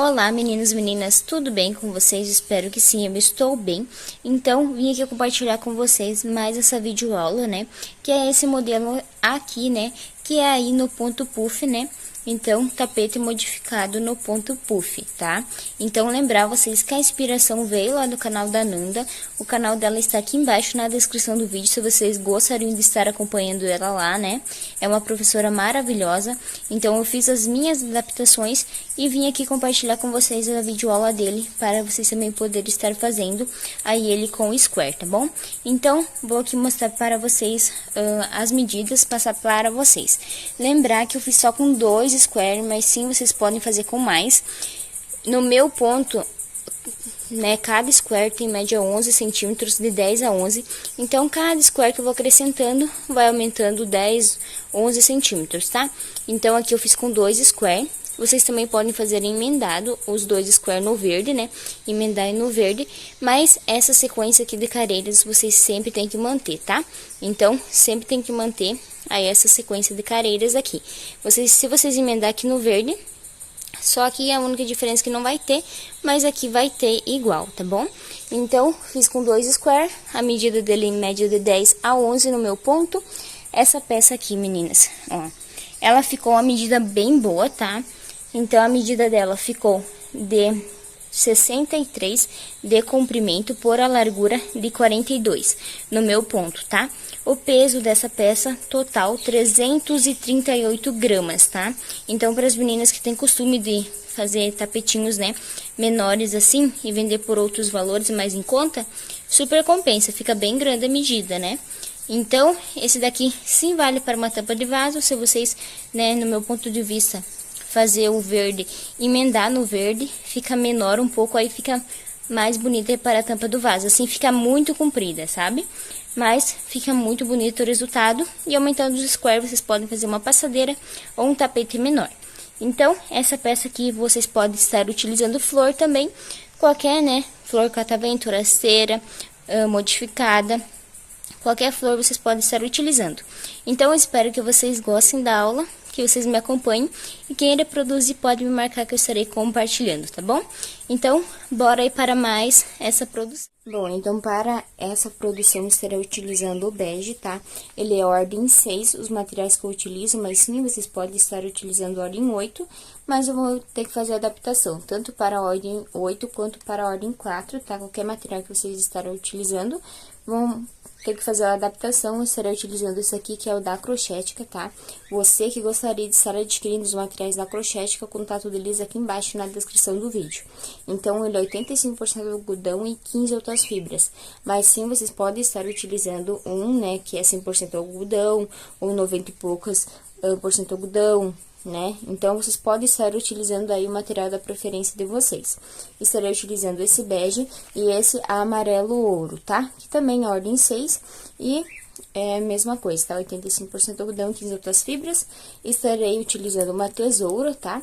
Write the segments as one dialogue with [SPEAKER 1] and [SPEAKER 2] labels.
[SPEAKER 1] Olá, meninos e meninas, tudo bem com vocês? Espero que sim, eu estou bem. Então, vim aqui compartilhar com vocês mais essa videoaula, né? Que é esse modelo aqui, né? Que é aí no ponto puff, né? Então, tapete modificado no ponto puff, tá? Então, lembrar vocês que a inspiração veio lá do canal da Nanda. O canal dela está aqui embaixo na descrição do vídeo, se vocês gostariam de estar acompanhando ela lá, né? É uma professora maravilhosa. Então, eu fiz as minhas adaptações e vim aqui compartilhar com vocês a videoaula dele, para vocês também poderem estar fazendo aí ele com o Square, tá bom? Então, vou aqui mostrar para vocês as medidas, passar para vocês. Lembrar que eu fiz só com 2 Square, mas sim, vocês podem fazer com mais. No meu ponto, né, cada square tem média 11 centímetros, de 10 a 11. Então, cada square que eu vou acrescentando, vai aumentando 10, 11 centímetros, tá? Então, aqui eu fiz com 2 square. Vocês também podem fazer emendado os 2 square no verde, né? Emendar no verde. Mas essa sequência aqui de careiras, vocês sempre tem que manter, tá? Então, sempre tem que manter aí essa sequência de careiras aqui. Se vocês emendar aqui no verde, só aqui a única diferença que não vai ter, mas aqui vai ter igual, tá bom? Então, fiz com 2 square, a medida dele em média de 10 a 11 no meu ponto. Essa peça aqui, meninas, ó, ela ficou uma medida bem boa, tá? Então, a medida dela ficou de 63 de comprimento por a largura de 42 no meu ponto, tá? O peso dessa peça total 338 gramas, tá? Então, para as meninas que têm costume de fazer tapetinhos, né, menores assim e vender por outros valores mais em conta, super compensa, fica bem grande a medida, né? Então, esse daqui sim vale para uma tampa de vaso, se vocês, né, no meu ponto de vista, fazer o verde, emendar no verde, fica menor um pouco, aí fica mais bonita para a tampa do vaso. Assim fica muito comprida, sabe? Mas fica muito bonito o resultado. E aumentando os square, vocês podem fazer uma passadeira ou um tapete menor. Então, essa peça aqui vocês podem estar utilizando flor também. Qualquer, né? Flor catavento, rasteira, modificada. Qualquer flor vocês podem estar utilizando. Então, eu espero que vocês gostem da aula, que vocês me acompanhem, e quem irá produzir pode me marcar que eu estarei compartilhando, tá bom? Então, bora aí para mais essa produção. Bom, então para essa produção eu estarei utilizando o bege, tá? Ele é ordem 6, os materiais que eu utilizo, mas sim, vocês podem estar utilizando a ordem 8, mas eu vou ter que fazer a adaptação, tanto para a ordem 8 quanto para a ordem 4, tá? Qualquer material que vocês estarem utilizando, vão ter que fazer a adaptação. Eu estarei utilizando esse aqui, que é o da Crochética, tá? Você que gostaria de estar adquirindo os materiais da Crochética, o contato deles aqui embaixo na descrição do vídeo. Então, ele é 85% algodão e 15 outras fibras. Mas sim, vocês podem estar utilizando um, né, que é 100% algodão, ou 90 e poucas por cento algodão, né? Então, vocês podem estar utilizando aí o material da preferência de vocês. Estarei utilizando esse bege e esse amarelo ouro, tá? Que também é ordem 6 e é a mesma coisa, tá? 85% algodão, 15 outras fibras. Estarei utilizando uma tesoura, tá?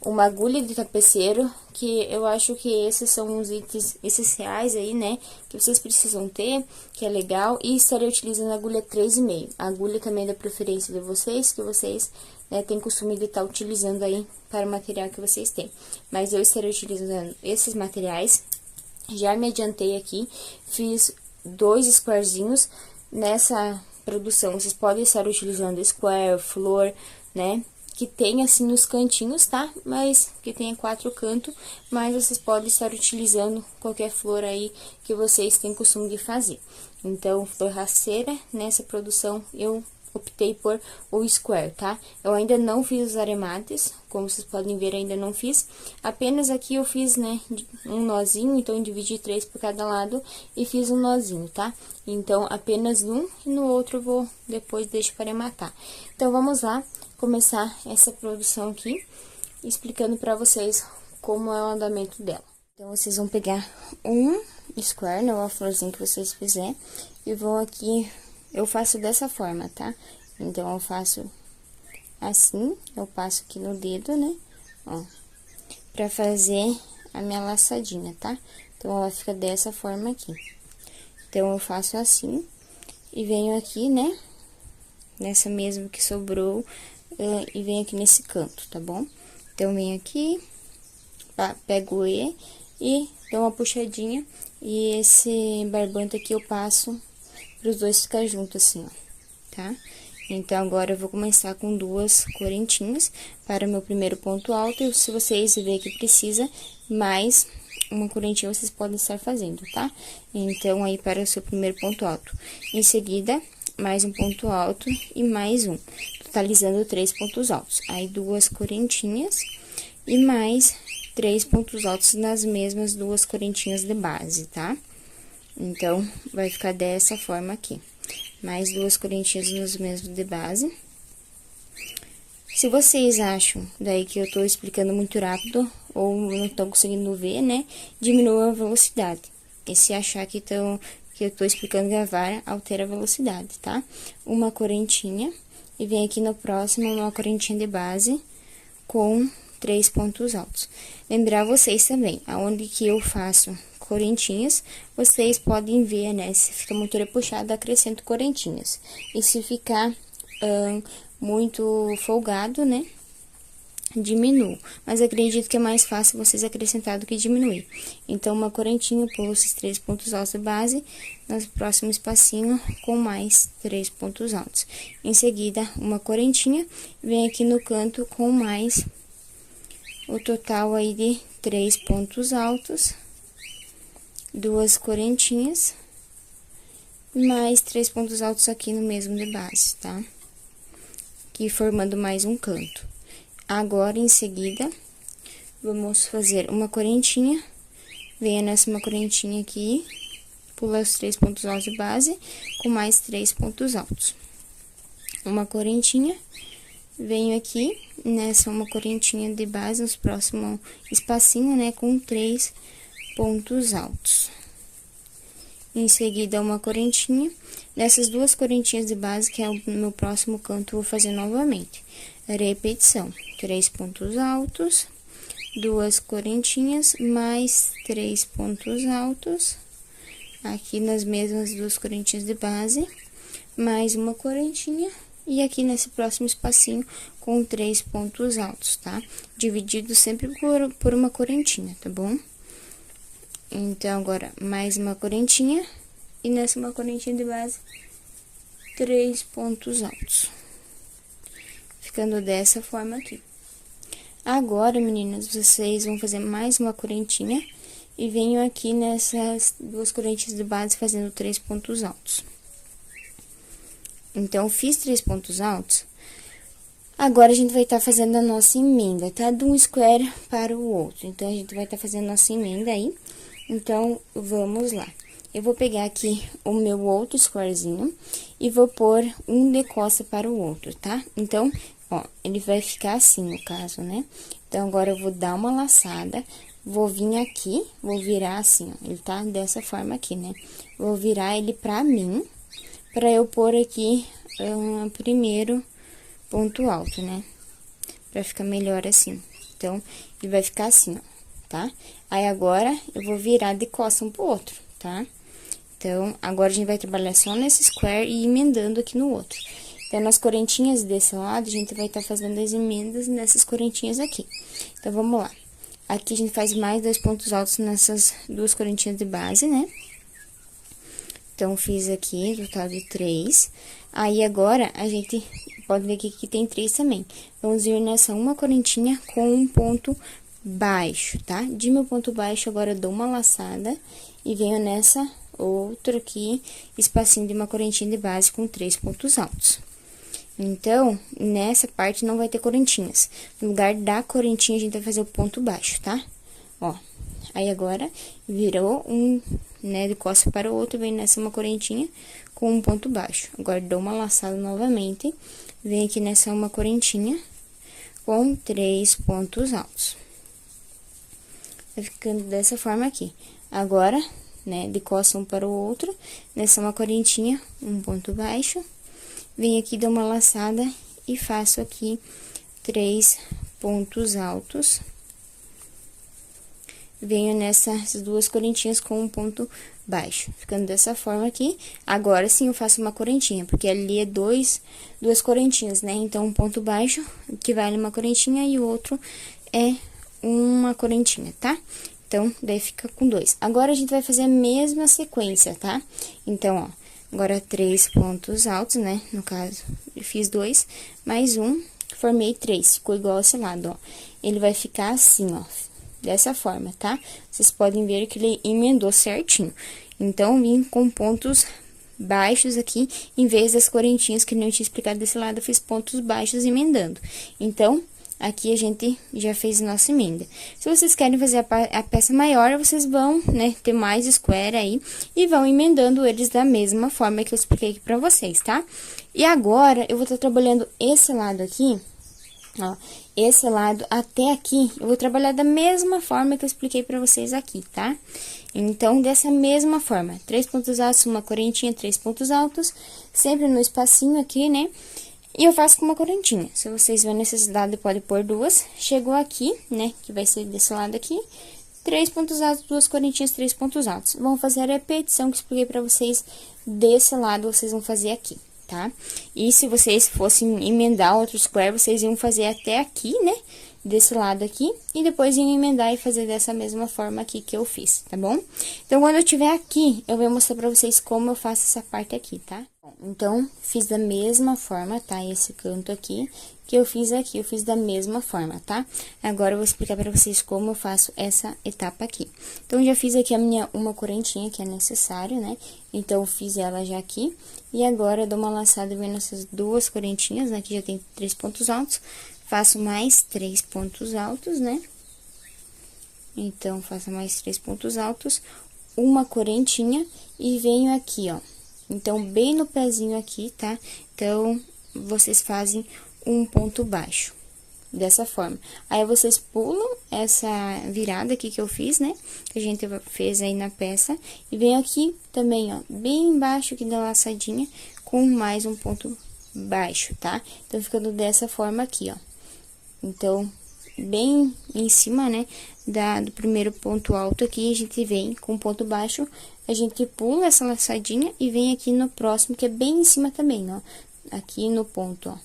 [SPEAKER 1] Uma agulha de tapeceiro, que eu acho que esses são os itens essenciais aí, né? Que vocês precisam ter, que é legal. E estarei utilizando a agulha 3,5. A agulha também é da preferência de vocês, que vocês, né, tem costume de estar utilizando aí para o material que vocês têm. Mas eu estarei utilizando esses materiais. Já me adiantei aqui, fiz 2 squarezinhos nessa produção. Vocês podem estar utilizando square, flor, né? Que tem assim nos cantinhos, tá? Mas que tenha 4 cantos, mas vocês podem estar utilizando qualquer flor aí que vocês têm costume de fazer. Então, flor rasteira, nessa produção eu optei por o square, tá? Eu ainda não fiz os aremates, como vocês podem ver, ainda não fiz. Apenas aqui eu fiz, né, um nozinho, então eu dividi 3 por cada lado e fiz um nozinho, tá? Então, apenas um e no outro eu vou depois deixo para arrematar. Então, vamos lá começar essa produção aqui, explicando para vocês como é o andamento dela. Então, vocês vão pegar um square, né, uma florzinha que vocês fizerem, e vão aqui. Eu faço dessa forma, tá? Então, eu faço assim, eu passo aqui no dedo, né? Ó, pra fazer a minha laçadinha, tá? Então, ela fica dessa forma aqui. Então, eu faço assim, e venho aqui, né? Nessa mesmo que sobrou, e venho aqui nesse canto, tá bom? Então, venho aqui, pego ele e dou uma puxadinha. E esse barbante aqui eu passo para os dois ficar juntos assim, ó, tá? Então, agora eu vou começar com 2 correntinhas para o meu primeiro ponto alto. E se vocês verem que precisa mais uma correntinha, vocês podem estar fazendo, tá? Então, aí para o seu primeiro ponto alto. Em seguida, mais um ponto alto e mais um, totalizando 3 pontos altos. Aí, 2 correntinhas e mais 3 pontos altos nas mesmas 2 correntinhas de base, tá? Então, vai ficar dessa forma aqui. Mais 2 correntinhas nos mesmos de base. Se vocês acham daí que eu tô explicando muito rápido ou não estão conseguindo ver, né, diminua a velocidade. E se achar que eu tô explicando gravar, altera a velocidade, tá? Uma correntinha e vem aqui no próximo uma correntinha de base com 3 pontos altos. Lembrar vocês também, aonde que eu faço correntinhas, vocês podem ver, né, se fica muito repuxado, acrescento correntinhas. E se ficar muito folgado, né, diminuo. Mas acredito que é mais fácil vocês acrescentar do que diminuir. Então, uma correntinha, pulo esses 3 pontos altos de base, no próximo espacinho, com mais 3 pontos altos. Em seguida, uma correntinha, vem aqui no canto com mais o total aí de 3 pontos altos, 2 correntinhas, mais 3 pontos altos aqui no mesmo de base, tá? Aqui formando mais um canto. Agora, em seguida, vamos fazer uma correntinha, venha nessa uma correntinha aqui, pula os 3 pontos altos de base, com mais 3 pontos altos. Uma correntinha, venho aqui, nessa uma correntinha de base, nos próximos espacinho, né, com 3 pontos altos. Em seguida, uma correntinha. Nessas 2 correntinhas de base, que é o meu próximo canto, vou fazer novamente. Repetição. 3 pontos altos, 2 correntinhas, mais 3 pontos altos. Aqui nas mesmas 2 correntinhas de base, mais uma correntinha. E aqui nesse próximo espacinho, com 3 pontos altos, tá? Dividido sempre por uma correntinha, tá bom? Então, agora, mais uma correntinha, e nessa uma correntinha de base, 3 pontos altos. Ficando dessa forma aqui. Agora, meninas, vocês vão fazer mais uma correntinha, e venho aqui nessas 2 correntinhas de base, fazendo 3 pontos altos. Então, fiz 3 pontos altos. Agora, a gente vai estar fazendo a nossa emenda, tá? De um square para o outro. Então, a gente vai estar fazendo a nossa emenda aí. Então, vamos lá. Eu vou pegar aqui o meu outro squarezinho e vou pôr um de costa para o outro, tá? Então, ó, ele vai ficar assim, no caso, né? Então, agora eu vou dar uma laçada, vou vir aqui, vou virar assim, ó. Ele tá dessa forma aqui, né? Vou virar ele pra mim, pra eu pôr aqui primeiro ponto alto, né? Pra ficar melhor assim. Então, ele vai ficar assim, ó, tá? Aí, agora, eu vou virar de costa um pro outro, tá? Então, agora a gente vai trabalhar só nesse square e emendando aqui no outro. Então, nas correntinhas desse lado, a gente vai estar fazendo as emendas nessas correntinhas aqui. Então, vamos lá. Aqui a gente faz mais 2 pontos altos nessas 2 correntinhas de base, né? Então, fiz aqui, total de 3. Aí, agora, a gente pode ver aqui que tem 3 também. Vamos vir nessa uma correntinha com um ponto baixo, tá? De meu ponto baixo, agora eu dou uma laçada e venho nessa outra aqui, espacinho de uma correntinha de base com 3 pontos altos. Então, nessa parte não vai ter correntinhas. No lugar da correntinha, a gente vai fazer o ponto baixo, tá? Ó, aí agora, virou um, né, de costa para o outro, vem nessa uma correntinha com um ponto baixo. Agora, dou uma laçada novamente, vem aqui nessa uma correntinha com 3 pontos altos. Vai ficando dessa forma aqui. Agora, né, de costa um para o outro, nessa uma correntinha, um ponto baixo, venho aqui, dou uma laçada e faço aqui 3 pontos altos. Venho nessas 2 correntinhas com um ponto baixo, ficando dessa forma aqui. Agora sim eu faço uma correntinha, porque ali é duas correntinhas, né? Então, um ponto baixo, que vale uma correntinha, e o outro é uma correntinha, tá? Então, daí fica com 2. Agora, a gente vai fazer a mesma sequência, tá? Então, ó, agora 3 pontos altos, né? No caso, eu fiz 2, mais um, formei 3. Ficou igual esse lado, ó. Ele vai ficar assim, ó, dessa forma, tá? Vocês podem ver que ele emendou certinho. Então, vim com pontos baixos aqui, em vez das correntinhas que nem eu tinha explicado desse lado, eu fiz pontos baixos emendando. Então, aqui a gente já fez a nossa emenda. Se vocês querem fazer a peça maior, vocês vão, né, ter mais square aí e vão emendando eles da mesma forma que eu expliquei aqui pra vocês, tá? E agora, eu vou estar trabalhando esse lado aqui, ó, esse lado até aqui, eu vou trabalhar da mesma forma que eu expliquei pra vocês aqui, tá? Então, dessa mesma forma, 3 pontos altos, uma correntinha, 3 pontos altos, sempre no espacinho aqui, né? E eu faço com uma correntinha. Se vocês verem necessidade, pode pôr 2. Chegou aqui, né, que vai ser desse lado aqui, 3 pontos altos, 2 correntinhas, 3 pontos altos. Vamos fazer a repetição que eu expliquei pra vocês desse lado, vocês vão fazer aqui, tá? E se vocês fossem emendar outro square, vocês iam fazer até aqui, né? Desse lado aqui, e depois iam emendar e fazer dessa mesma forma aqui que eu fiz, tá bom? Então, quando eu tiver aqui, eu vou mostrar pra vocês como eu faço essa parte aqui, tá? Então, fiz da mesma forma, tá? Esse canto aqui, que eu fiz aqui, eu fiz da mesma forma, tá? Agora, eu vou explicar pra vocês como eu faço essa etapa aqui. Então, já fiz aqui a minha uma correntinha, que é necessário, né? Então, eu fiz ela já aqui, e agora, eu dou uma laçada vendo essas 2 correntinhas, né? Que já tem 3 pontos altos. Faço mais 3 pontos altos, né? Então, faço mais 3 pontos altos, uma correntinha e venho aqui, ó. Então, bem no pezinho aqui, tá? Então, vocês fazem um ponto baixo, dessa forma. Aí, vocês pulam essa virada aqui que eu fiz, né? Que a gente fez aí na peça. E venho aqui também, ó, bem embaixo aqui da laçadinha, com mais um ponto baixo, tá? Então, ficando dessa forma aqui, ó. Então, bem em cima, né, do primeiro ponto alto aqui, a gente vem com ponto baixo, a gente pula essa laçadinha e vem aqui no próximo, que é bem em cima também, ó, aqui no ponto, ó.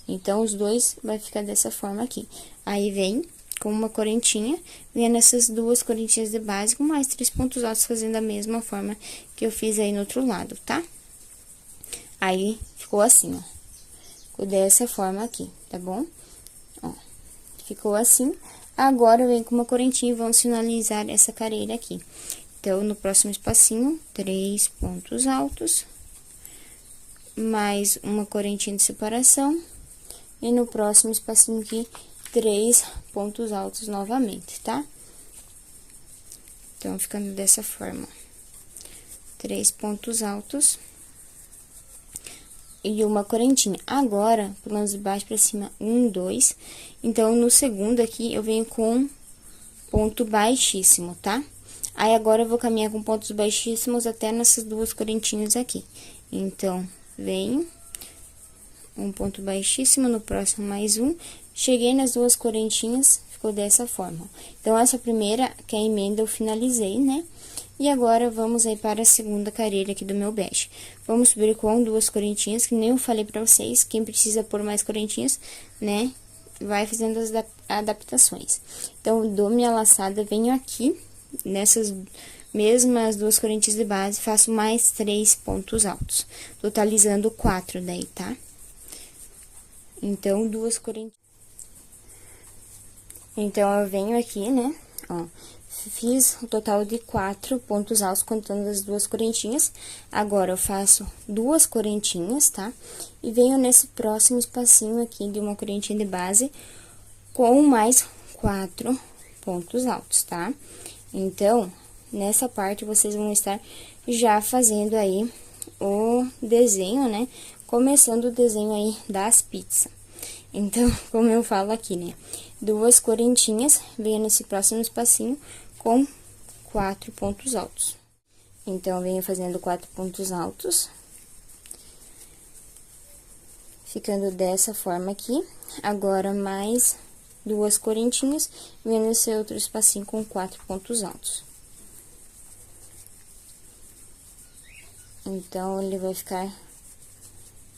[SPEAKER 1] Então, os dois vai ficar dessa forma aqui. Aí, vem com uma correntinha, vem nessas 2 correntinhas de base, com mais 3 pontos altos, fazendo da mesma forma que eu fiz aí no outro lado, tá? Aí, ficou assim, ó. Ficou dessa forma aqui, tá bom? Ó, ficou assim. Agora, eu venho com uma correntinha e vamos finalizar essa carreira aqui. Então, no próximo espacinho, 3 pontos altos, mais uma correntinha de separação. E no próximo espacinho aqui, 3 pontos altos novamente, tá? Então, ficando dessa forma. 3 pontos altos. E uma correntinha. Agora, pulando de baixo pra cima, 1, 2. Então, no segundo aqui, eu venho com ponto baixíssimo, tá? Aí, agora, eu vou caminhar com pontos baixíssimos até nessas 2 correntinhas aqui. Então, venho, um ponto baixíssimo, no próximo mais um. Cheguei nas 2 correntinhas, ficou dessa forma. Então, essa primeira, que é a emenda, eu finalizei, né? E agora, vamos aí para a segunda carreira aqui do meu bege. Vamos subir com 2 correntinhas, que nem eu falei pra vocês, quem precisa pôr mais correntinhas, né, vai fazendo as adaptações. Então, dou minha laçada, venho aqui, nessas mesmas 2 correntinhas de base, faço mais 3 pontos altos, totalizando 4 daí, tá? Então, 2 correntinhas. Então, eu venho aqui, né, ó. Fiz um total de 4 pontos altos, contando as 2 correntinhas. Agora, eu faço 2 correntinhas, tá? E venho nesse próximo espacinho aqui de uma correntinha de base, com mais 4 pontos altos, tá? Então, nessa parte, vocês vão estar já fazendo aí o desenho, né? Começando o desenho aí das pizzas. Então, como eu falo aqui, né? 2 correntinhas, venho nesse próximo espacinho com 4 pontos altos. Então, eu venho fazendo 4 pontos altos. Ficando dessa forma aqui. Agora, mais 2 correntinhas, venho nesse outro espacinho com 4 pontos altos. Então, ele vai ficar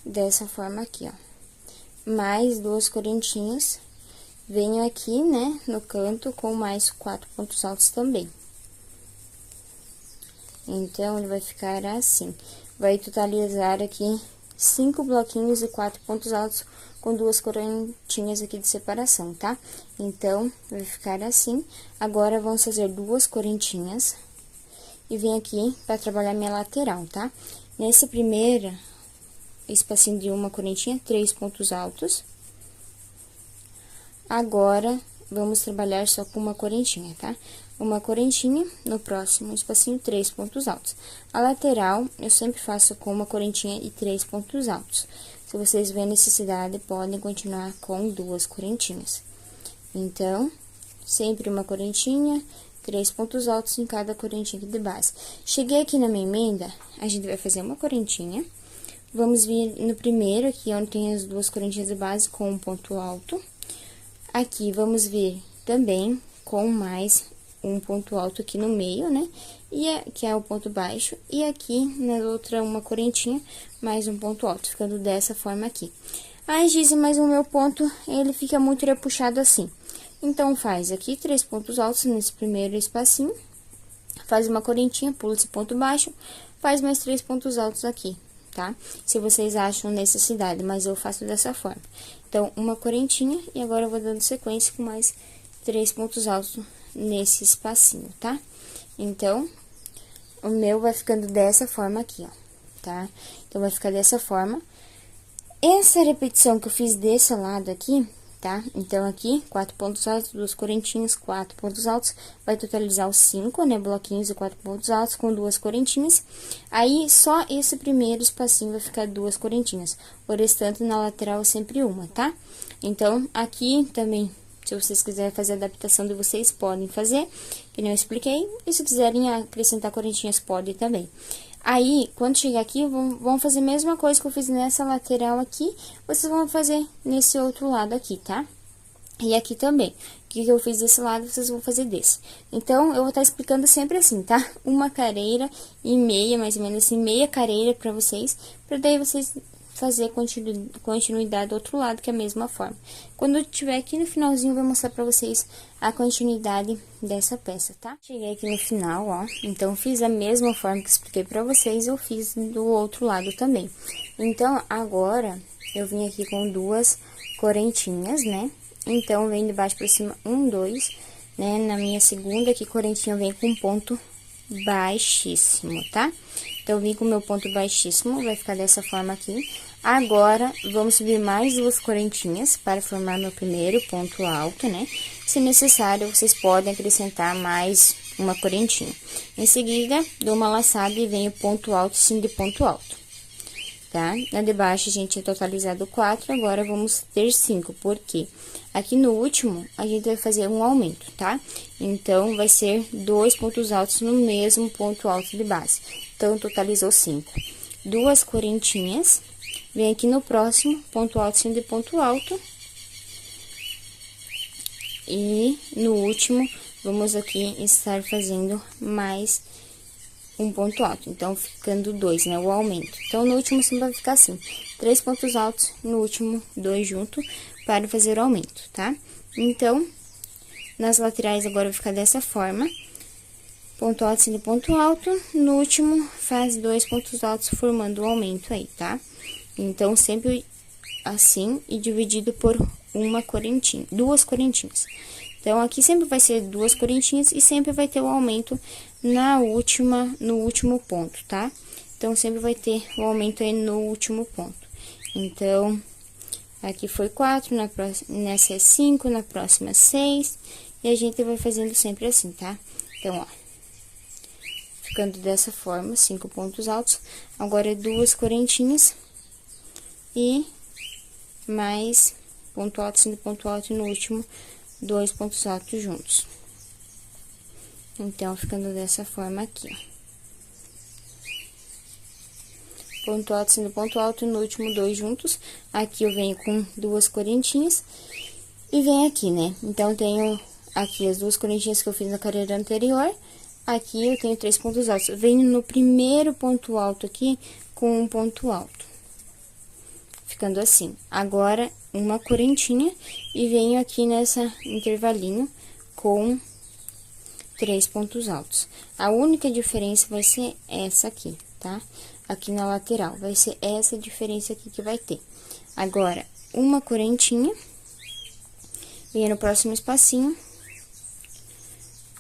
[SPEAKER 1] dessa forma aqui, ó. Mais 2 correntinhas, venho aqui, né, no canto com mais 4 pontos altos também. Então, ele vai ficar assim. Vai totalizar aqui 5 bloquinhos e 4 pontos altos com 2 correntinhas aqui de separação, tá? Então, vai ficar assim. Agora, vamos fazer 2 correntinhas e vem aqui para trabalhar minha lateral, tá? Nesse primeiro espacinho de uma correntinha, 3 pontos altos. Agora, vamos trabalhar só com uma correntinha, tá? Uma correntinha, no próximo espacinho, 3 pontos altos. A lateral, eu sempre faço com uma correntinha e 3 pontos altos. Se vocês verem necessidade, podem continuar com 2 correntinhas. Então, sempre uma correntinha, 3 pontos altos em cada correntinha aqui de base. Cheguei aqui na minha emenda, a gente vai fazer uma correntinha. Vamos vir no primeiro, aqui onde tem as 2 correntinhas de base, com um ponto alto. Aqui, vamos vir também com mais um ponto alto aqui no meio, né? Que é o ponto baixo. E aqui, na outra, uma correntinha, mais um ponto alto, ficando dessa forma aqui. Ai, Gizi, mas o meu ponto, ele fica muito repuxado assim. Então, faz aqui 3 pontos altos nesse primeiro espacinho. Faz uma correntinha, pula esse ponto baixo, faz mais 3 pontos altos aqui, tá? Se vocês acham necessidade, mas eu faço dessa forma. Então, uma correntinha, e agora eu vou dando sequência com mais 3 pontos altos nesse espacinho, tá? Então, o meu vai ficando dessa forma aqui, ó, tá? Então, vai ficar dessa forma. Essa repetição que eu fiz desse lado aqui, tá? Então, aqui, 4 pontos altos, 2 correntinhas, 4 pontos altos, vai totalizar os 5, né? Bloquinhos e 4 pontos altos com 2 correntinhas. Aí, só esse primeiro espacinho vai ficar 2 correntinhas. O restante, na lateral, é sempre uma, tá? Então, aqui também, se vocês quiserem fazer a adaptação de vocês, podem fazer, que nem eu expliquei. E se quiserem acrescentar correntinhas, podem também. Aí, quando chegar aqui, vão fazer a mesma coisa que eu fiz nessa lateral aqui, vocês vão fazer nesse outro lado aqui, tá? E aqui também. O que eu fiz desse lado, vocês vão fazer desse. Então, eu vou estar explicando sempre assim, tá? Uma careira e meia, mais ou menos assim, meia careira pra vocês, pra daí vocês fazer continuidade do outro lado, que é a mesma forma. Quando eu tiver aqui no finalzinho, eu vou mostrar pra vocês a continuidade dessa peça, tá? Cheguei aqui no final, ó, então fiz a mesma forma que expliquei pra vocês, eu fiz do outro lado também. Então, agora, eu vim aqui com 2 correntinhas, né? Então, vem de baixo pra cima, 1, 2, né? Na minha segunda aqui, correntinha, vem com ponto baixíssimo, tá? Então, vim com o meu ponto baixíssimo, vai ficar dessa forma aqui. Agora, vamos subir mais 2 correntinhas para formar meu primeiro ponto alto, né? Se necessário, vocês podem acrescentar mais uma correntinha. Em seguida, dou uma laçada e venho ponto alto, sim, de ponto alto, tá? Na de baixo, a gente tinha totalizado 4, agora vamos ter 5, porque aqui no último, a gente vai fazer um aumento, tá? Então, vai ser 2 pontos altos no mesmo ponto alto de base. Então, totalizou 5. 2 correntinhas, vem aqui no próximo, ponto alto, sim, de ponto alto. E no último, vamos aqui estar fazendo mais um ponto alto. Então, ficando 2, né? O aumento. Então, no último, sempre vai ficar assim: 3 pontos altos, no último, 2 junto, para fazer o aumento, tá? Então, nas laterais, agora vai ficar dessa forma: ponto alto, sim, ponto alto. No último, faz 2 pontos altos, formando o aumento aí, tá? Então, sempre assim e dividido por uma correntinha, 2 correntinhas. Então, aqui sempre vai ser 2 correntinhas e sempre vai ter o aumento no último ponto, tá? Então, sempre vai ter o aumento aí no último ponto. Então, aqui foi 4, nessa é 5, na próxima é 6, e a gente vai fazendo sempre assim, tá? Então, ó, ficando dessa forma, 5 pontos altos. Agora, é 2 correntinhas e mais ponto alto, sim, ponto alto, e no último, 2 pontos altos juntos. Então, ficando dessa forma aqui, ó. Ponto alto, sim, ponto alto, e no último, 2 juntos. Aqui eu venho com 2 correntinhas e venho aqui, né? Então, tenho aqui as 2 correntinhas que eu fiz na carreira anterior. Aqui eu tenho 3 pontos altos. Venho no primeiro ponto alto aqui com um ponto alto, ficando assim. Agora, uma correntinha e venho aqui nessa intervalinho com 3 pontos altos. A única diferença vai ser essa aqui, tá? Aqui na lateral, vai ser essa diferença aqui que vai ter. Agora, uma correntinha, venho no próximo espacinho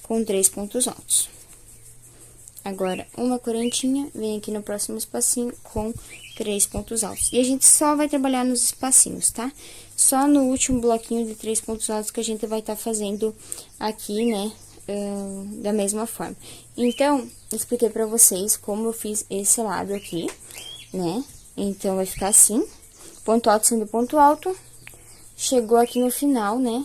[SPEAKER 1] com 3 pontos altos. Agora, uma correntinha, vem aqui no próximo espacinho com 3 pontos altos. E a gente só vai trabalhar nos espacinhos, tá? Só no último bloquinho de 3 pontos altos que a gente vai estar fazendo aqui, né? Da mesma forma. Então, expliquei pra vocês como eu fiz esse lado aqui, né? Então, vai ficar assim, ponto alto sendo ponto alto. Chegou aqui no final, né?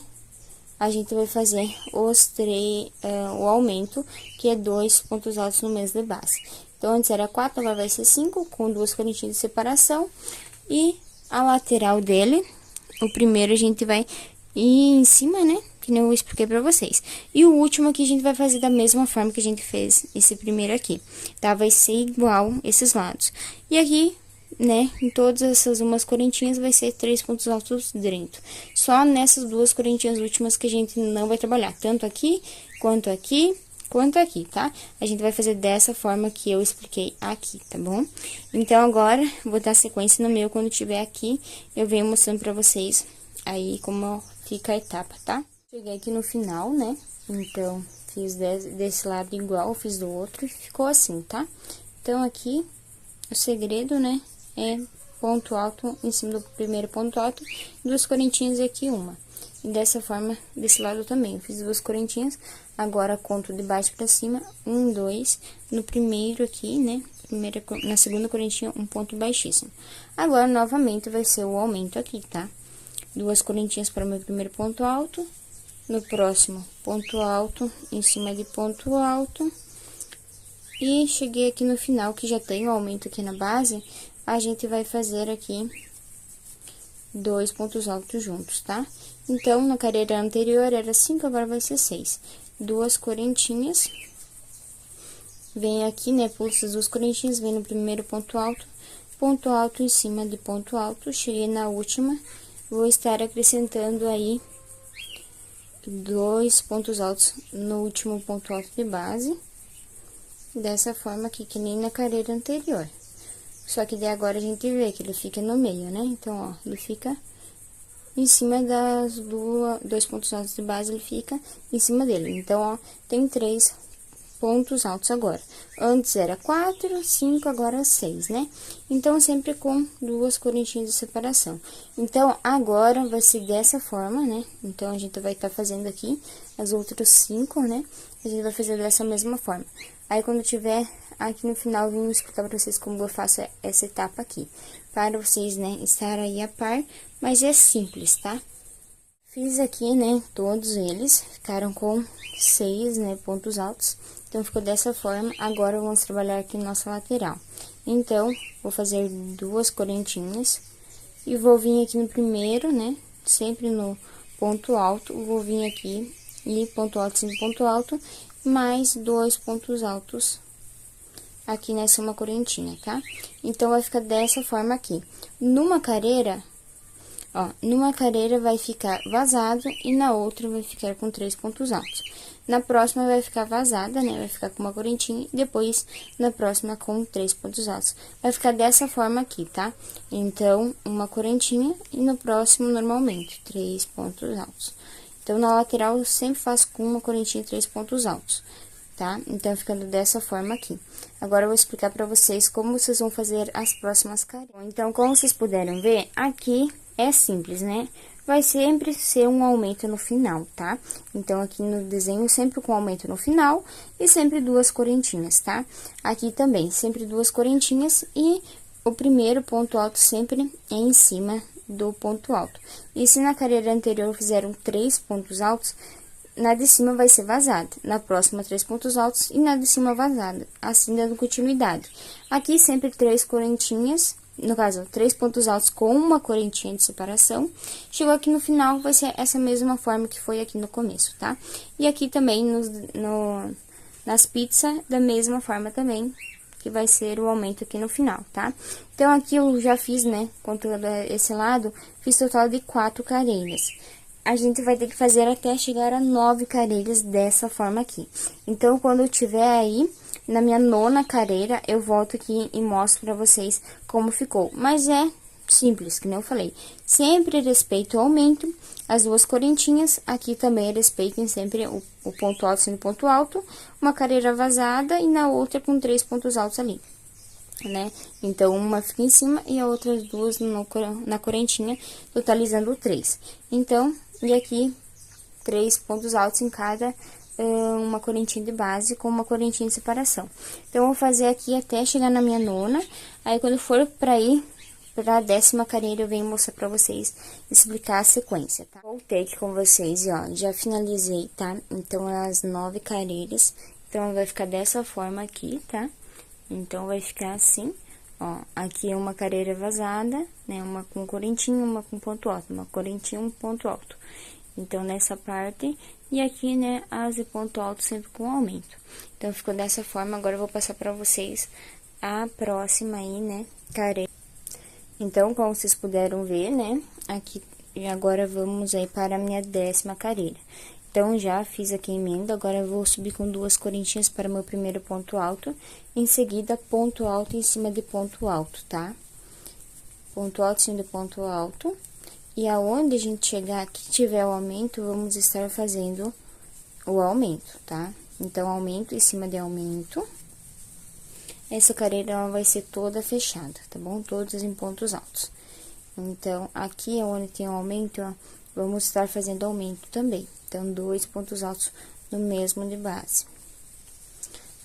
[SPEAKER 1] A gente vai fazer o aumento, que é 2 pontos altos no mesmo de base. Então, antes era 4, agora vai ser 5, com 2 correntinhas de separação. E a lateral dele, o primeiro a gente vai ir em cima, né? Que nem eu expliquei pra vocês. E o último aqui a gente vai fazer da mesma forma que a gente fez esse primeiro aqui, tá? Vai ser igual esses lados. E aqui, né, em todas essas umas correntinhas vai ser 3 pontos altos dentro. Só nessas duas correntinhas últimas que a gente não vai trabalhar, tanto aqui, quanto aqui, tá? A gente vai fazer dessa forma que eu expliquei aqui, tá bom? Então, agora, vou dar sequência no meu, quando tiver aqui, eu venho mostrando pra vocês aí como fica a etapa, tá? Cheguei aqui no final, né? Então, fiz desse lado igual, fiz do outro, e ficou assim, tá? Então, aqui, o segredo, né, é ponto alto em cima do primeiro ponto alto, 2 correntinhas e aqui uma. E dessa forma, desse lado também, eu fiz 2 correntinhas, agora conto de baixo pra cima, 1, 2, no primeiro aqui, né, na segunda correntinha, um ponto baixíssimo. Agora, novamente, vai ser o aumento aqui, tá? 2 correntinhas para o meu primeiro ponto alto, no próximo, ponto alto, em cima de ponto alto, e cheguei aqui no final, que já tem o aumento aqui na base, a gente vai fazer aqui 2 pontos altos juntos, tá? Então, na carreira anterior era 5, agora vai ser 6. 2 correntinhas, vem aqui, né, pulo essas 2 correntinhas, vem no primeiro ponto alto em cima de ponto alto, cheguei na última, vou estar acrescentando aí 2 pontos altos no último ponto alto de base, dessa forma aqui, que nem na carreira anterior. Só que daí agora a gente vê que ele fica no meio, né? Então, ó, ele fica em cima das 2 pontos altos de base, ele fica em cima dele. Então, ó, tem 3 pontos altos agora. Antes era 4, 5, agora 6, né? Então, sempre com 2 correntinhas de separação. Então, agora vai ser dessa forma, né? Então, a gente vai estar fazendo aqui as outras 5, né? A gente vai fazer dessa mesma forma. Aí, quando tiver aqui no final, eu vim explicar pra vocês como eu faço essa etapa aqui. Para vocês, né, estarem aí a par, mas é simples, tá? Fiz aqui, né, todos eles, ficaram com 6, né, pontos altos. Então, ficou dessa forma. Agora, vamos trabalhar aqui nossa lateral. Então, vou fazer 2 correntinhas e vou vir aqui no primeiro, né, sempre no ponto alto, vou vir aqui e ponto alto, sem ponto alto, mais 2 pontos altos aqui nessa uma correntinha, tá? Então, vai ficar dessa forma aqui. Numa carreira, ó, numa carreira vai ficar vazado e na outra vai ficar com 3 pontos altos. Na próxima vai ficar vazada, né? Vai ficar com uma correntinha e depois na próxima com 3 pontos altos. Vai ficar dessa forma aqui, tá? Então, uma correntinha e no próximo normalmente 3 pontos altos. Então, na lateral eu sempre faço com uma correntinha e 3 pontos altos, tá? Então, ficando dessa forma aqui. Agora, eu vou explicar pra vocês como vocês vão fazer as próximas carinhas. Então, como vocês puderam ver, aqui é simples, né? Vai sempre ser um aumento no final, tá? Então, aqui no desenho, sempre com aumento no final e sempre 2 correntinhas, tá? Aqui também, sempre 2 correntinhas e o primeiro ponto alto sempre é em cima do ponto alto. E se na carreira anterior fizeram 3 pontos altos, na de cima vai ser vazada, na próxima 3 pontos altos e na de cima vazada, assim dando continuidade. Aqui sempre 3 correntinhas, no caso, 3 pontos altos com uma correntinha de separação. Chegou aqui no final, vai ser essa mesma forma que foi aqui no começo, tá? E aqui também nas pizzas, da mesma forma também, que vai ser o aumento aqui no final, tá? Então, aqui eu já fiz, né, contando esse lado, fiz total de 4 carreiras. A gente vai ter que fazer até chegar a 9 carreiras dessa forma aqui. Então, quando eu tiver aí, na minha 9ª carreira, eu volto aqui e mostro pra vocês como ficou. Mas é simples, que nem eu falei. Sempre respeito o aumento, as 2 correntinhas. Aqui também respeitem sempre o ponto alto sendo ponto alto, uma carreira vazada e na outra com 3 pontos altos ali, né? Então, uma fica em cima e a outras 2 na correntinha, totalizando 3. Então, e aqui, 3 pontos altos em cada uma correntinha de base com uma correntinha de separação. Então, eu vou fazer aqui até chegar na minha 9ª, aí quando for pra ir pra 10ª carreira, eu venho mostrar pra vocês, explicar a sequência, tá? Voltei aqui com vocês e, ó, já finalizei, tá? Então, as 9 carreiras, então, vai ficar dessa forma aqui, tá? Então, vai ficar assim, ó, aqui é uma carreira vazada, né, uma com correntinha, uma com ponto alto, uma correntinha, um ponto alto. Então, nessa parte, e aqui, né, as de ponto alto sempre com aumento. Então, ficou dessa forma, agora eu vou passar pra vocês a próxima aí, né, carreira. Então, como vocês puderam ver, né, aqui, e agora vamos aí para a minha 10ª carreira. Então, já fiz aqui a emenda, agora eu vou subir com 2 correntinhas para o meu primeiro ponto alto, em seguida, ponto alto em cima de ponto alto, tá? Ponto alto em cima de ponto alto, e aonde a gente chegar, que tiver o aumento, vamos estar fazendo o aumento, tá? Então, aumento em cima de aumento. Essa carreira, ela vai ser toda fechada, tá bom? Todas em pontos altos. Então, aqui onde tem o aumento, ó, vamos estar fazendo aumento também. Então, 2 pontos altos no mesmo de base.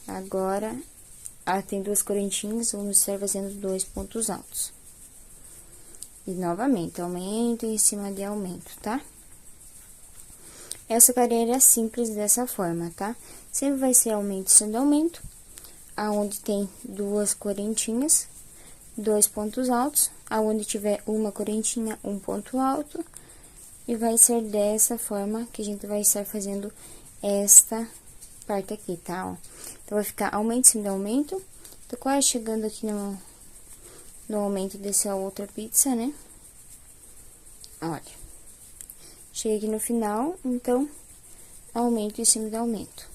[SPEAKER 1] Agora, tem 2 correntinhas, vamos estar fazendo 2 pontos altos. E, novamente, aumento em cima de aumento, tá? Essa carreira é simples dessa forma, tá? Sempre vai ser aumento sendo aumento, aonde tem 2 correntinhas, 2 pontos altos, aonde tiver uma correntinha, um ponto alto, e vai ser dessa forma que a gente vai estar fazendo esta parte aqui, tá? Ó. Então, vai ficar aumento em cima de aumento. Tô quase chegando aqui no aumento dessa outra pizza, né? Olha. Cheguei aqui no final, então, aumento em cima de aumento.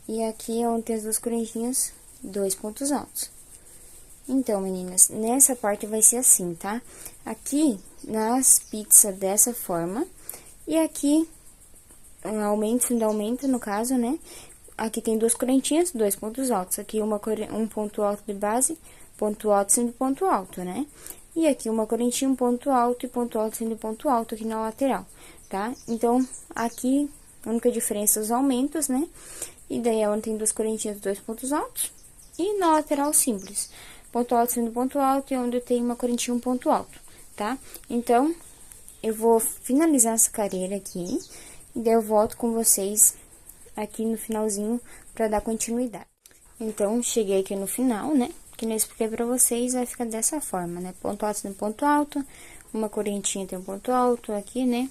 [SPEAKER 1] E aqui, onde tem as 2 correntinhas, 2 pontos altos. Então, meninas, nessa parte vai ser assim, tá? Aqui, nas pizzas dessa forma, e aqui, aumento em aumento, no caso, né? Aqui tem 2 correntinhas, 2 pontos altos. Aqui, um ponto alto de base, ponto alto sendo ponto alto, né? E aqui, uma correntinha, um ponto alto e ponto alto sendo ponto alto aqui na lateral, tá? Então, aqui, a única diferença é os aumentos, né? E daí, onde tem 2 correntinhas, 2 pontos altos. E na lateral, simples. Ponto alto sendo ponto alto e onde eu tenho uma correntinha, um ponto alto, tá? Então, eu vou finalizar essa carreira aqui. E daí, eu volto com vocês aqui no finalzinho pra dar continuidade. Então, cheguei aqui no final, né? Que nem eu expliquei pra vocês, vai ficar dessa forma, né? Ponto alto sendo ponto alto, uma correntinha tem um ponto alto aqui, né?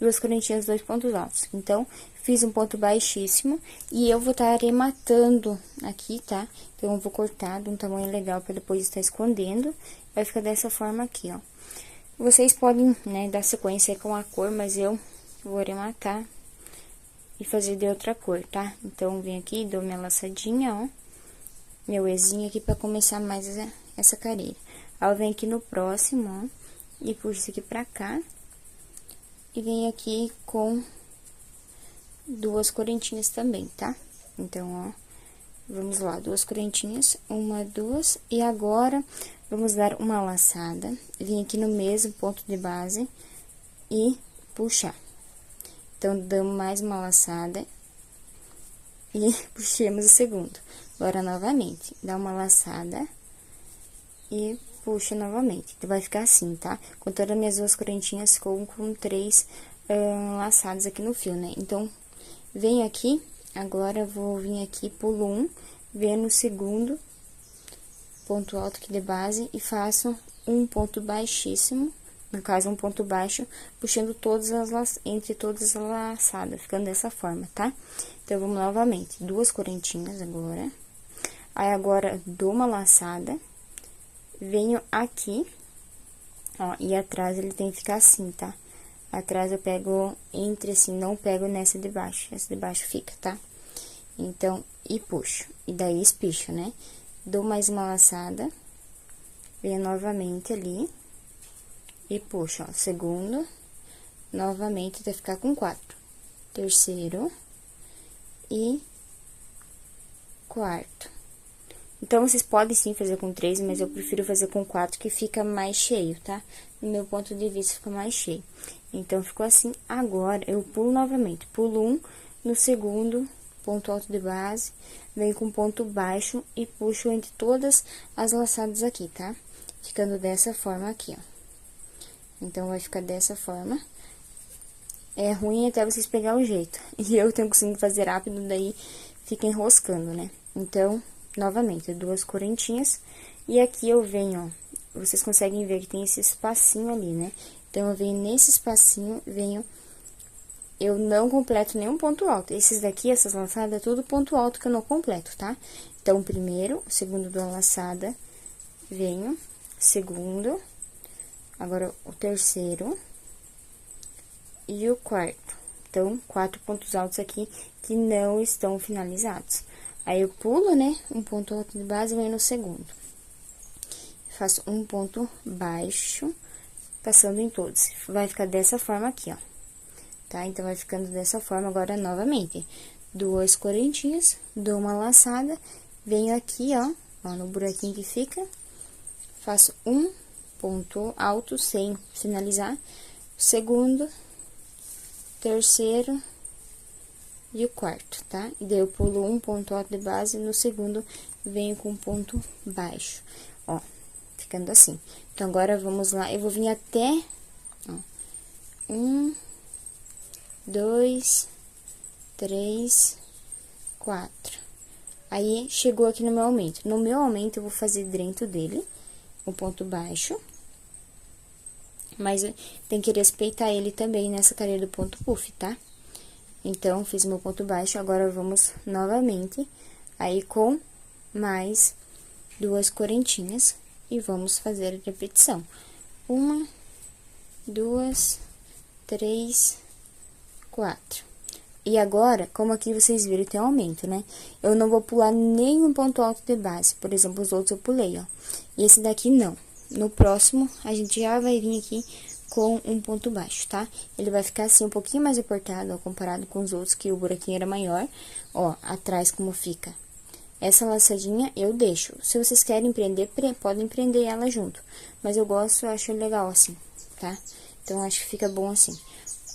[SPEAKER 1] 2 correntinhas, 2 pontos altos. Então, fiz um ponto baixíssimo e eu vou estar arrematando aqui, tá? Então, eu vou cortar de um tamanho legal pra depois estar escondendo. Vai ficar dessa forma aqui, ó. Vocês podem, né, dar sequência com a cor, mas eu vou arrematar e fazer de outra cor, tá? Então, vem aqui, dou minha laçadinha, ó. Meu ezinho aqui pra começar mais essa carreira. Aí, eu venho aqui no próximo, ó, e puxo isso aqui pra cá. E venho aqui com 2 correntinhas também, tá? Então, ó, vamos lá, 2 correntinhas, 1, 2, e agora, vamos dar uma laçada. Vim aqui no mesmo ponto de base e puxar. Então, damos mais uma laçada e puxemos o segundo. Agora, novamente, dá uma laçada e puxa novamente. Então, vai ficar assim, tá? Com todas as minhas 2 correntinhas, ficou com 3 laçadas aqui no fio, né? Então, venho aqui, agora, vou vir aqui, pulo 1, venho no segundo ponto alto aqui de base e faço um ponto baixíssimo, no caso, um ponto baixo, puxando entre todas as laçadas, ficando dessa forma, tá? Então, vamos novamente, 2 correntinhas agora. Aí, agora, dou uma laçada, venho aqui, ó, e atrás ele tem que ficar assim, tá? Atrás eu pego entre assim, não pego nessa de baixo, essa de baixo fica, tá? Então, e puxo, e daí espicho, né? Dou mais uma laçada, venho novamente ali, e puxo, ó, segundo, novamente até ficar com 4. Terceiro e quarto. Então, vocês podem sim fazer com 3, mas eu prefiro fazer com 4, que fica mais cheio, tá? No meu ponto de vista, fica mais cheio. Então, ficou assim. Agora, eu pulo novamente. Pulo 1 no segundo ponto alto de base, venho com ponto baixo e puxo entre todas as laçadas aqui, tá? Ficando dessa forma aqui, ó. Então, vai ficar dessa forma. É ruim até vocês pegar o jeito. E eu tenho conseguido fazer rápido, daí fica enroscando, né? Então, novamente, 2 correntinhas. E aqui eu venho, ó, vocês conseguem ver que tem esse espacinho ali, né? Então, eu venho nesse espacinho, eu não completo nenhum ponto alto. Esses daqui, essas laçadas, é tudo ponto alto que eu não completo, tá? Então, primeiro, segundo dou a laçada, venho, segundo, agora o terceiro e o quarto. Então, 4 pontos altos aqui que não estão finalizados. Aí, eu pulo, né, um ponto alto de base e venho no segundo. Faço um ponto baixo, passando em todos. Vai ficar dessa forma aqui, ó. Tá? Então, vai ficando dessa forma. Agora, novamente, 2 correntinhas, dou uma laçada, venho aqui, ó, no buraquinho que fica, faço um ponto alto sem finalizar, segundo, terceiro e o quarto, tá? E daí, eu pulo um ponto alto de base, no segundo, venho com ponto baixo, ó, ficando assim. Então, agora, vamos lá, eu vou vir até, ó, 1, 2, 3, 4. Aí, chegou aqui no meu aumento. No meu aumento, eu vou fazer dentro dele o ponto baixo, mas tem que respeitar ele também nessa carreira do ponto puff, tá? Então, fiz meu ponto baixo, agora vamos novamente, aí com mais 2 correntinhas, e vamos fazer a repetição. 1, 2, 3, 4. E agora, como aqui vocês viram, tem um aumento, né? Eu não vou pular nenhum ponto alto de base, por exemplo, os outros eu pulei, ó. E esse daqui não. No próximo, a gente já vai vir aqui com um ponto baixo, tá? Ele vai ficar assim, um pouquinho mais apertado, ó, comparado com os outros, que o buraquinho era maior. Ó, atrás como fica. Essa laçadinha eu deixo. Se vocês querem prender, podem prender ela junto. Mas eu gosto, eu acho legal assim, tá? Então, acho que fica bom assim.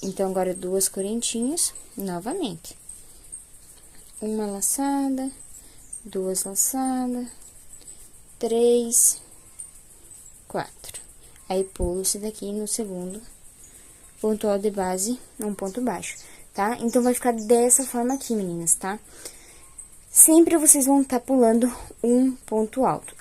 [SPEAKER 1] Então, agora, 2 correntinhas, novamente. Uma laçada, 2 laçadas, 3, 4. Aí, pulo esse daqui no segundo ponto alto de base, um ponto baixo, tá? Então, vai ficar dessa forma aqui, meninas, tá? Sempre vocês vão estar pulando um ponto alto.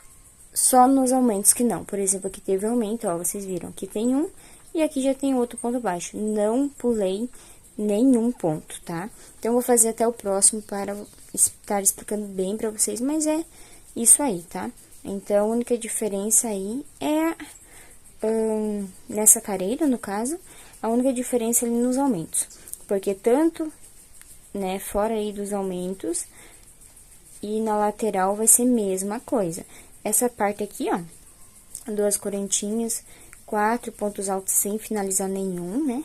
[SPEAKER 1] Só nos aumentos que não. Por exemplo, aqui teve aumento, ó, vocês viram. Aqui tem um e aqui já tem outro ponto baixo. Não pulei nenhum ponto, tá? Então, eu vou fazer até o próximo para estar explicando bem pra vocês, mas é isso aí, tá? Então, a única diferença aí é, nessa careira, no caso, a única diferença ali nos aumentos. Porque tanto, né, fora aí dos aumentos e na lateral vai ser a mesma coisa. Essa parte aqui, ó, 2 correntinhas, 4 pontos altos sem finalizar nenhum, né?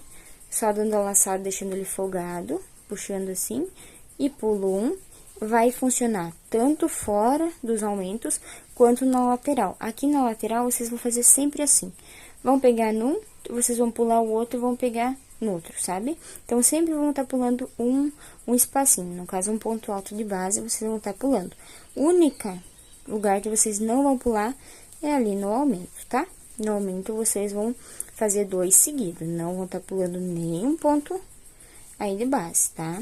[SPEAKER 1] Só dando a laçada, deixando ele folgado, puxando assim, e pulo um. Vai funcionar tanto fora dos aumentos, quanto na lateral. Aqui na lateral, vocês vão fazer sempre assim. Vão pegar num, vocês vão pular o outro e vão pegar no outro, sabe? Então, sempre vão estar pulando um espacinho. No caso, um ponto alto de base, vocês vão estar pulando. Única lugar que vocês não vão pular é ali no aumento, tá? No aumento, vocês vão fazer 2 seguidos, não vão estar pulando nenhum ponto aí de base, tá?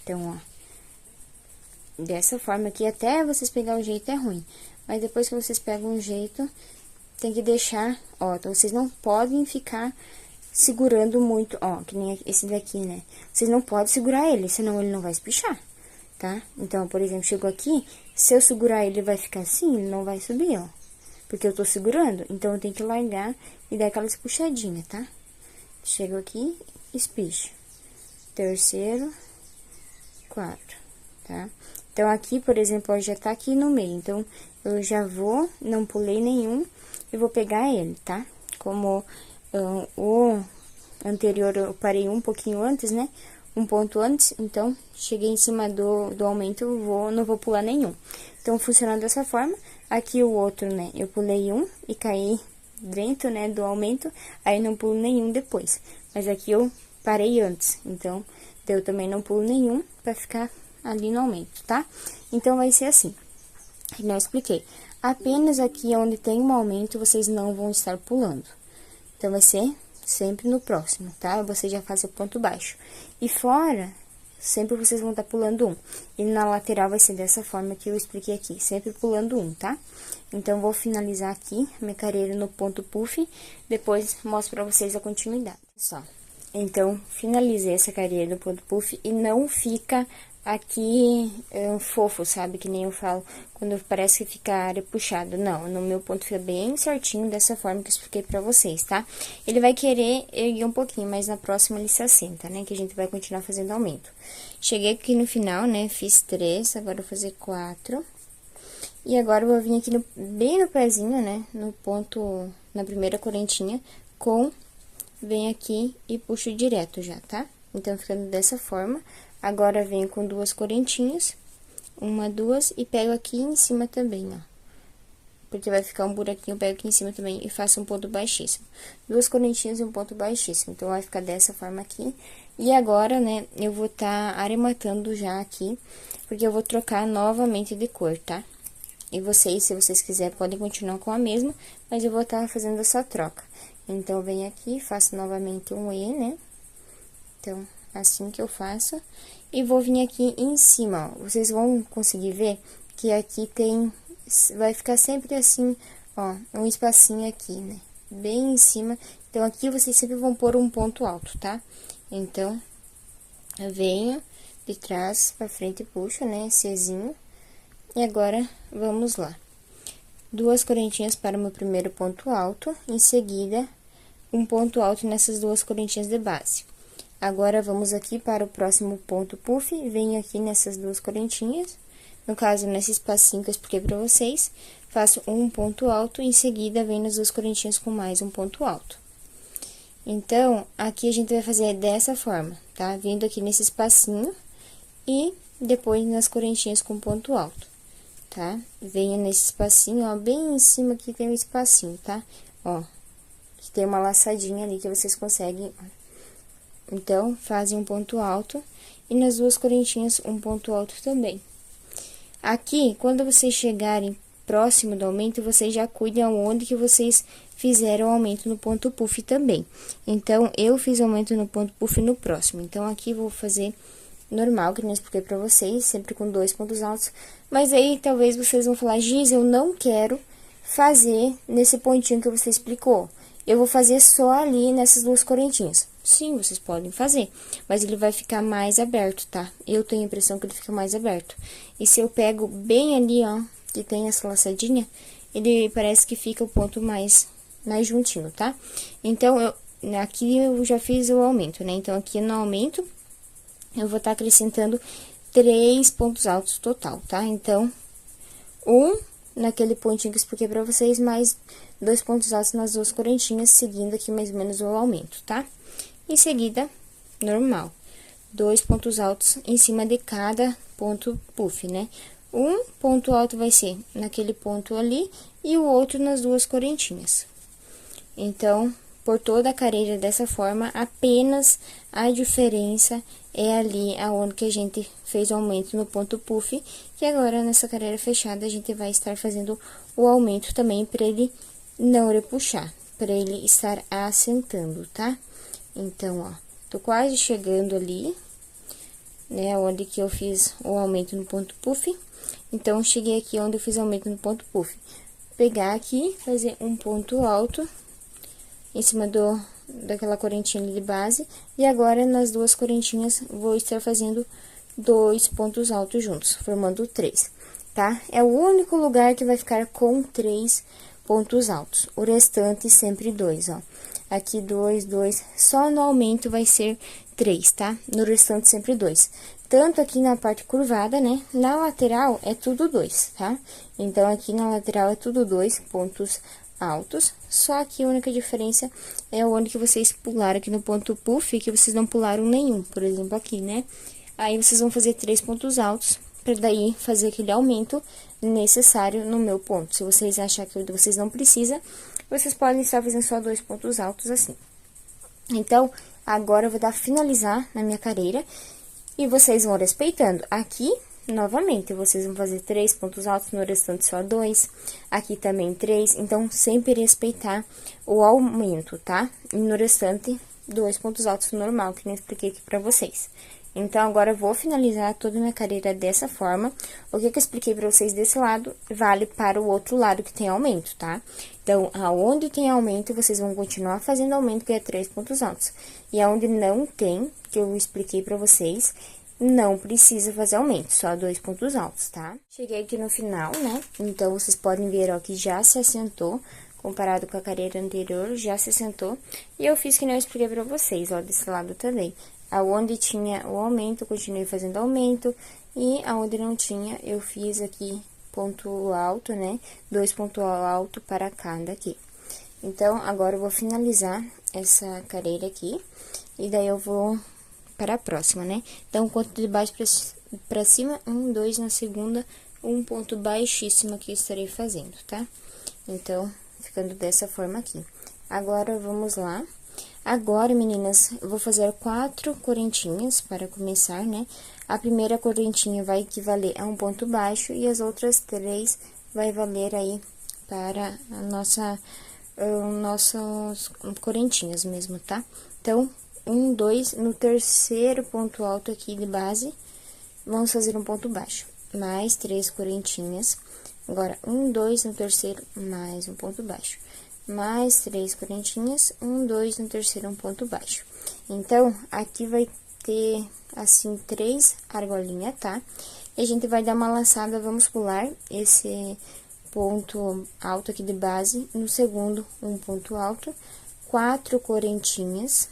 [SPEAKER 1] Então, ó, dessa forma aqui, até vocês pegar o jeito é ruim, mas depois que vocês pegam o jeito, tem que deixar, ó, então vocês não podem ficar segurando muito, ó, que nem esse daqui, né? Vocês não podem segurar ele, senão ele não vai espichar. tá? Então, por exemplo, chegou aqui, se eu segurar ele vai ficar assim, ele não vai subir, ó. Porque eu tô segurando, então eu tenho que largar e dar aquelas puxadinhas, tá? Chego aqui, espicho. Terceiro, quarto, tá? Então, aqui, por exemplo, ó, já tá aqui no meio, então, eu já vou, não pulei nenhum, e vou pegar ele, tá? Como o anterior eu parei um pouquinho antes, né? Um ponto antes, então, cheguei em cima do aumento, eu não vou pular nenhum. Então, funciona dessa forma. Aqui o outro, né, eu pulei um e caí dentro, né, do aumento, aí não pulo nenhum depois. Mas aqui eu parei antes, então, eu também não pulo nenhum pra ficar ali no aumento, tá? Então, vai ser assim, não eu expliquei. Apenas aqui onde tem um aumento, vocês não vão estar pulando. Então, vai ser sempre no próximo, tá? Você já faz o ponto baixo. E fora, sempre vocês vão estar pulando um. E na lateral vai ser dessa forma que eu expliquei aqui, sempre pulando um, tá? Então, vou finalizar aqui minha carreira no ponto puff, depois mostro pra vocês a continuidade. Só. Então, finalizei essa carreira no ponto puff e não fica aqui fofo, sabe? Que nem eu falo, quando parece que fica a área puxada. Não, no meu ponto fica bem certinho, dessa forma que eu expliquei pra vocês, tá? Ele vai querer erguer um pouquinho, mas na próxima ele se assenta, né? Que a gente vai continuar fazendo aumento. Cheguei aqui no final, né? Fiz 3, agora eu vou fazer 4. E agora eu vou vir aqui bem no pezinho, né? No ponto, na primeira correntinha, vem aqui e puxo direto já, tá? Então, ficando dessa forma. Agora, venho com 2 correntinhas, 1, 2, e pego aqui em cima também, ó. Porque vai ficar um buraquinho, eu pego aqui em cima também e faço um ponto baixíssimo. 2 correntinhas e um ponto baixíssimo, então, vai ficar dessa forma aqui. E agora, né, eu vou tá arrematando já aqui, porque eu vou trocar novamente de cor, tá? E vocês, se vocês quiserem, podem continuar com a mesma, mas eu vou tá fazendo essa troca. Então, venho aqui, faço novamente um E, né? Então, assim que eu faço. E vou vir aqui em cima, ó. Vocês vão conseguir ver que aqui vai ficar sempre assim, ó, um espacinho aqui, né? Bem em cima. Então, aqui vocês sempre vão pôr um ponto alto, tá? Então, eu venho de trás pra frente e puxo, né? Czinho. E agora, vamos lá. 2 correntinhas para o meu primeiro ponto alto, em seguida, um ponto alto nessas 2 correntinhas de base. Agora, vamos aqui para o próximo ponto puff, venho aqui nessas 2 correntinhas, no caso, nesse espacinho que eu expliquei pra vocês, faço um ponto alto, em seguida, venho nas 2 correntinhas com mais um ponto alto. Então, aqui a gente vai fazer dessa forma, tá? Vindo aqui nesse espacinho e depois nas correntinhas com ponto alto, tá? Venho nesse espacinho, ó, bem em cima aqui tem um espacinho, tá? Ó, que tem uma laçadinha ali que vocês conseguem. Então, fazem um ponto alto e nas 2 correntinhas um ponto alto também. Aqui, quando vocês chegarem próximo do aumento, vocês já cuidam onde que vocês fizeram o aumento no ponto puff também. Então, eu fiz o aumento no ponto puff no próximo. Então, aqui vou fazer normal, que eu expliquei pra vocês, sempre com 2 pontos altos. Mas aí, talvez vocês vão falar, Giz, eu não quero fazer nesse pontinho que você explicou. Eu vou fazer só ali nessas 2 correntinhas. Sim, vocês podem fazer, mas ele vai ficar mais aberto, tá? Eu tenho a impressão que ele fica mais aberto. E se eu pego bem ali, ó, que tem essa laçadinha, ele parece que fica o ponto mais juntinho, tá? Então, aqui eu já fiz o aumento, né? Então, aqui no aumento, eu vou estar acrescentando 3 pontos altos total, tá? Então, naquele pontinho que eu expliquei pra vocês, mais 2 pontos altos nas 2 correntinhas, seguindo aqui mais ou menos o aumento, tá? Em seguida, normal, 2 pontos altos em cima de cada ponto puff, né? Um ponto alto vai ser naquele ponto ali e o outro nas 2 correntinhas. Então, por toda a carreira dessa forma, apenas a diferença é ali aonde que a gente fez o aumento no ponto puff, que agora nessa carreira fechada a gente vai estar fazendo o aumento também para ele não repuxar, para ele estar assentando, tá? Então, ó, tô quase chegando ali, né, onde que eu fiz o aumento no ponto puff. Então, cheguei aqui onde eu fiz o aumento no ponto puff. Pegar aqui, fazer um ponto alto em cima daquela correntinha ali de base. E agora, nas 2 correntinhas, vou estar fazendo 2 pontos altos juntos, formando 3, tá? É o único lugar que vai ficar com 3 pontos altos. O restante sempre 2, ó. Aqui 2, 2, só no aumento vai ser 3, tá? No restante sempre 2. Tanto aqui na parte curvada, né? Na lateral é tudo 2, tá? Então, aqui na lateral é tudo 2 pontos altos, só que a única diferença é onde que vocês pularam aqui no ponto puff, que vocês não pularam nenhum, por exemplo, aqui, né? Aí, vocês vão fazer 3 pontos altos, para daí fazer aquele aumento necessário no meu ponto. Se vocês acharem que vocês não precisam, vocês podem estar fazendo só 2 pontos altos assim. Então, agora eu vou dar finalizar na minha carreira, e vocês vão respeitando. Aqui, novamente, vocês vão fazer 3 pontos altos, no restante só 2. Aqui também 3, então, sempre respeitar o aumento, tá? E no restante, 2 pontos altos normal, que nem expliquei aqui pra vocês. Então, agora eu vou finalizar toda a minha carreira dessa forma. O que eu expliquei pra vocês desse lado, vale para o outro lado que tem aumento, tá? Então, aonde tem aumento, vocês vão continuar fazendo aumento, que é 3 pontos altos. E aonde não tem, que eu expliquei pra vocês, não precisa fazer aumento, só 2 pontos altos, tá? Cheguei aqui no final, né? Então, vocês podem ver, ó, que já se assentou, comparado com a carreira anterior, já se assentou. E eu fiz que nem eu expliquei pra vocês, ó, desse lado também. Aonde tinha o aumento, eu continuei fazendo aumento, e aonde não tinha, eu fiz aqui ponto alto, né? 2 pontos altos para cada aqui. Então, agora eu vou finalizar essa carreira aqui, e daí eu vou para a próxima, né? Então, conto de baixo pra cima, 1, 2 na segunda, um ponto baixíssimo que eu estarei fazendo, tá? Então, ficando dessa forma aqui. Agora, vamos lá. Agora, meninas, eu vou fazer 4 correntinhas para começar, né? A primeira correntinha vai equivaler a um ponto baixo e as outras 3 vai valer aí para a nossas correntinhas mesmo, tá? Então, 1, 2, no terceiro ponto alto aqui de base, vamos fazer um ponto baixo. Mais 3 correntinhas. Agora, 1, 2 no terceiro, mais um ponto baixo. Mais 3 correntinhas, 1, 2 no terceiro, um ponto baixo. Então, aqui vai ter, assim, 3 argolinhas, tá? E a gente vai dar uma laçada, vamos pular esse ponto alto aqui de base, no segundo, um ponto alto, 4 correntinhas.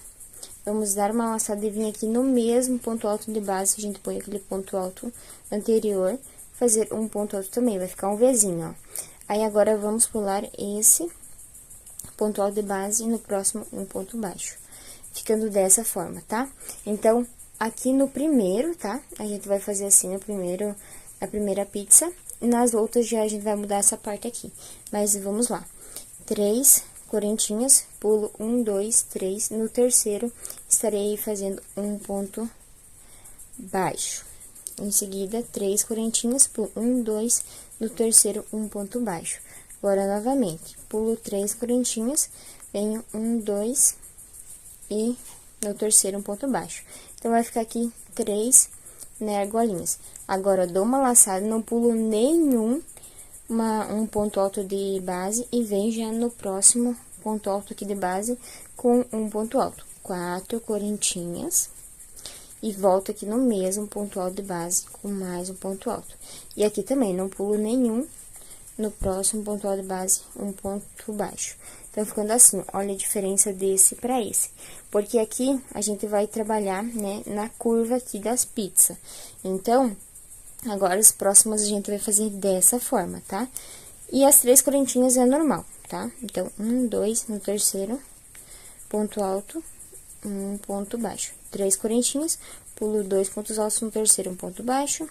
[SPEAKER 1] Vamos dar uma laçada e vir aqui no mesmo ponto alto de base, a gente põe aquele ponto alto anterior, fazer um ponto alto também, vai ficar um Vzinho, ó. Aí, agora, vamos pular esse ponto alto de base e no próximo um ponto baixo, ficando dessa forma, tá? Então, aqui no primeiro, tá? A gente vai fazer assim no primeiro, a primeira pizza, e nas outras já a gente vai mudar essa parte aqui. Mas vamos lá. 3 correntinhas, pulo 1, 2, 3, no terceiro estarei fazendo um ponto baixo. Em seguida, 3 correntinhas, pulo 1, 2, no terceiro um ponto baixo. Agora, novamente, pulo 3 correntinhas, venho 1, 2 e no terceiro um ponto baixo. Então, vai ficar aqui 3, né, argolinhas. Agora, dou uma laçada, não pulo nenhum, um ponto alto de base e venho já no próximo ponto alto aqui de base com um ponto alto. 4 correntinhas e volto aqui no mesmo ponto alto de base com mais um ponto alto. E aqui também, não pulo nenhum. No próximo ponto alto de base, um ponto baixo. Então, ficando assim, olha a diferença desse para esse. Porque aqui, a gente vai trabalhar, né, na curva aqui das pizzas. Então, agora, os próximos a gente vai fazer dessa forma, tá? E as 3 correntinhas é normal, tá? Então, 1, 2, no terceiro, ponto alto, um ponto baixo. 3 correntinhas, pulo 2 pontos altos no terceiro, um ponto baixo.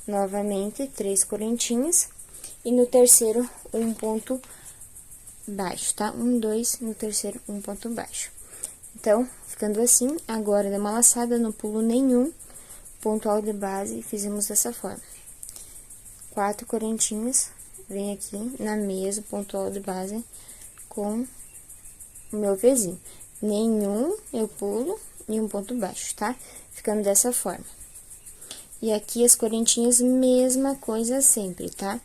[SPEAKER 1] Novamente, 3 correntinhas. E no terceiro, um ponto baixo, tá? 1, 2, no terceiro, um ponto baixo. Então, ficando assim, agora dá uma laçada, não pulo nenhum ponto alto de base e fizemos dessa forma. 4 correntinhas, vem aqui na mesma ponto alto de base com o meu Vzinho. Nenhum eu pulo e um ponto baixo, tá? Ficando dessa forma. E aqui as correntinhas, mesma coisa sempre, tá?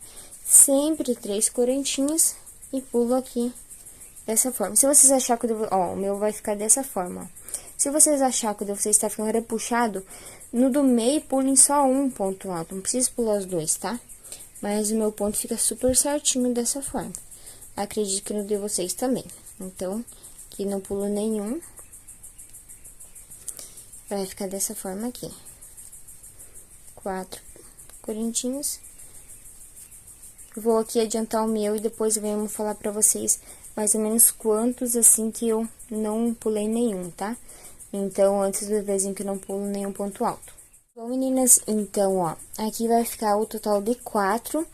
[SPEAKER 1] Sempre 3 correntinhas e pulo aqui dessa forma. Se vocês acharem que ó, o meu vai ficar dessa forma, ó. Se vocês acharem que você está ficando repuxado, no do meio pulem só um ponto alto, não precisa pular os dois, tá? Mas o meu ponto fica super certinho dessa forma. Acredito que no de vocês também. Então, aqui não pulo nenhum. Vai ficar dessa forma aqui. 4 correntinhas. Vou aqui adiantar o meu e depois venho falar pra vocês mais ou menos quantos, assim, que eu não pulei nenhum, tá? Então, antes do vezinho que eu não pulo nenhum ponto alto. Bom, meninas, então, ó, aqui vai ficar o total de 4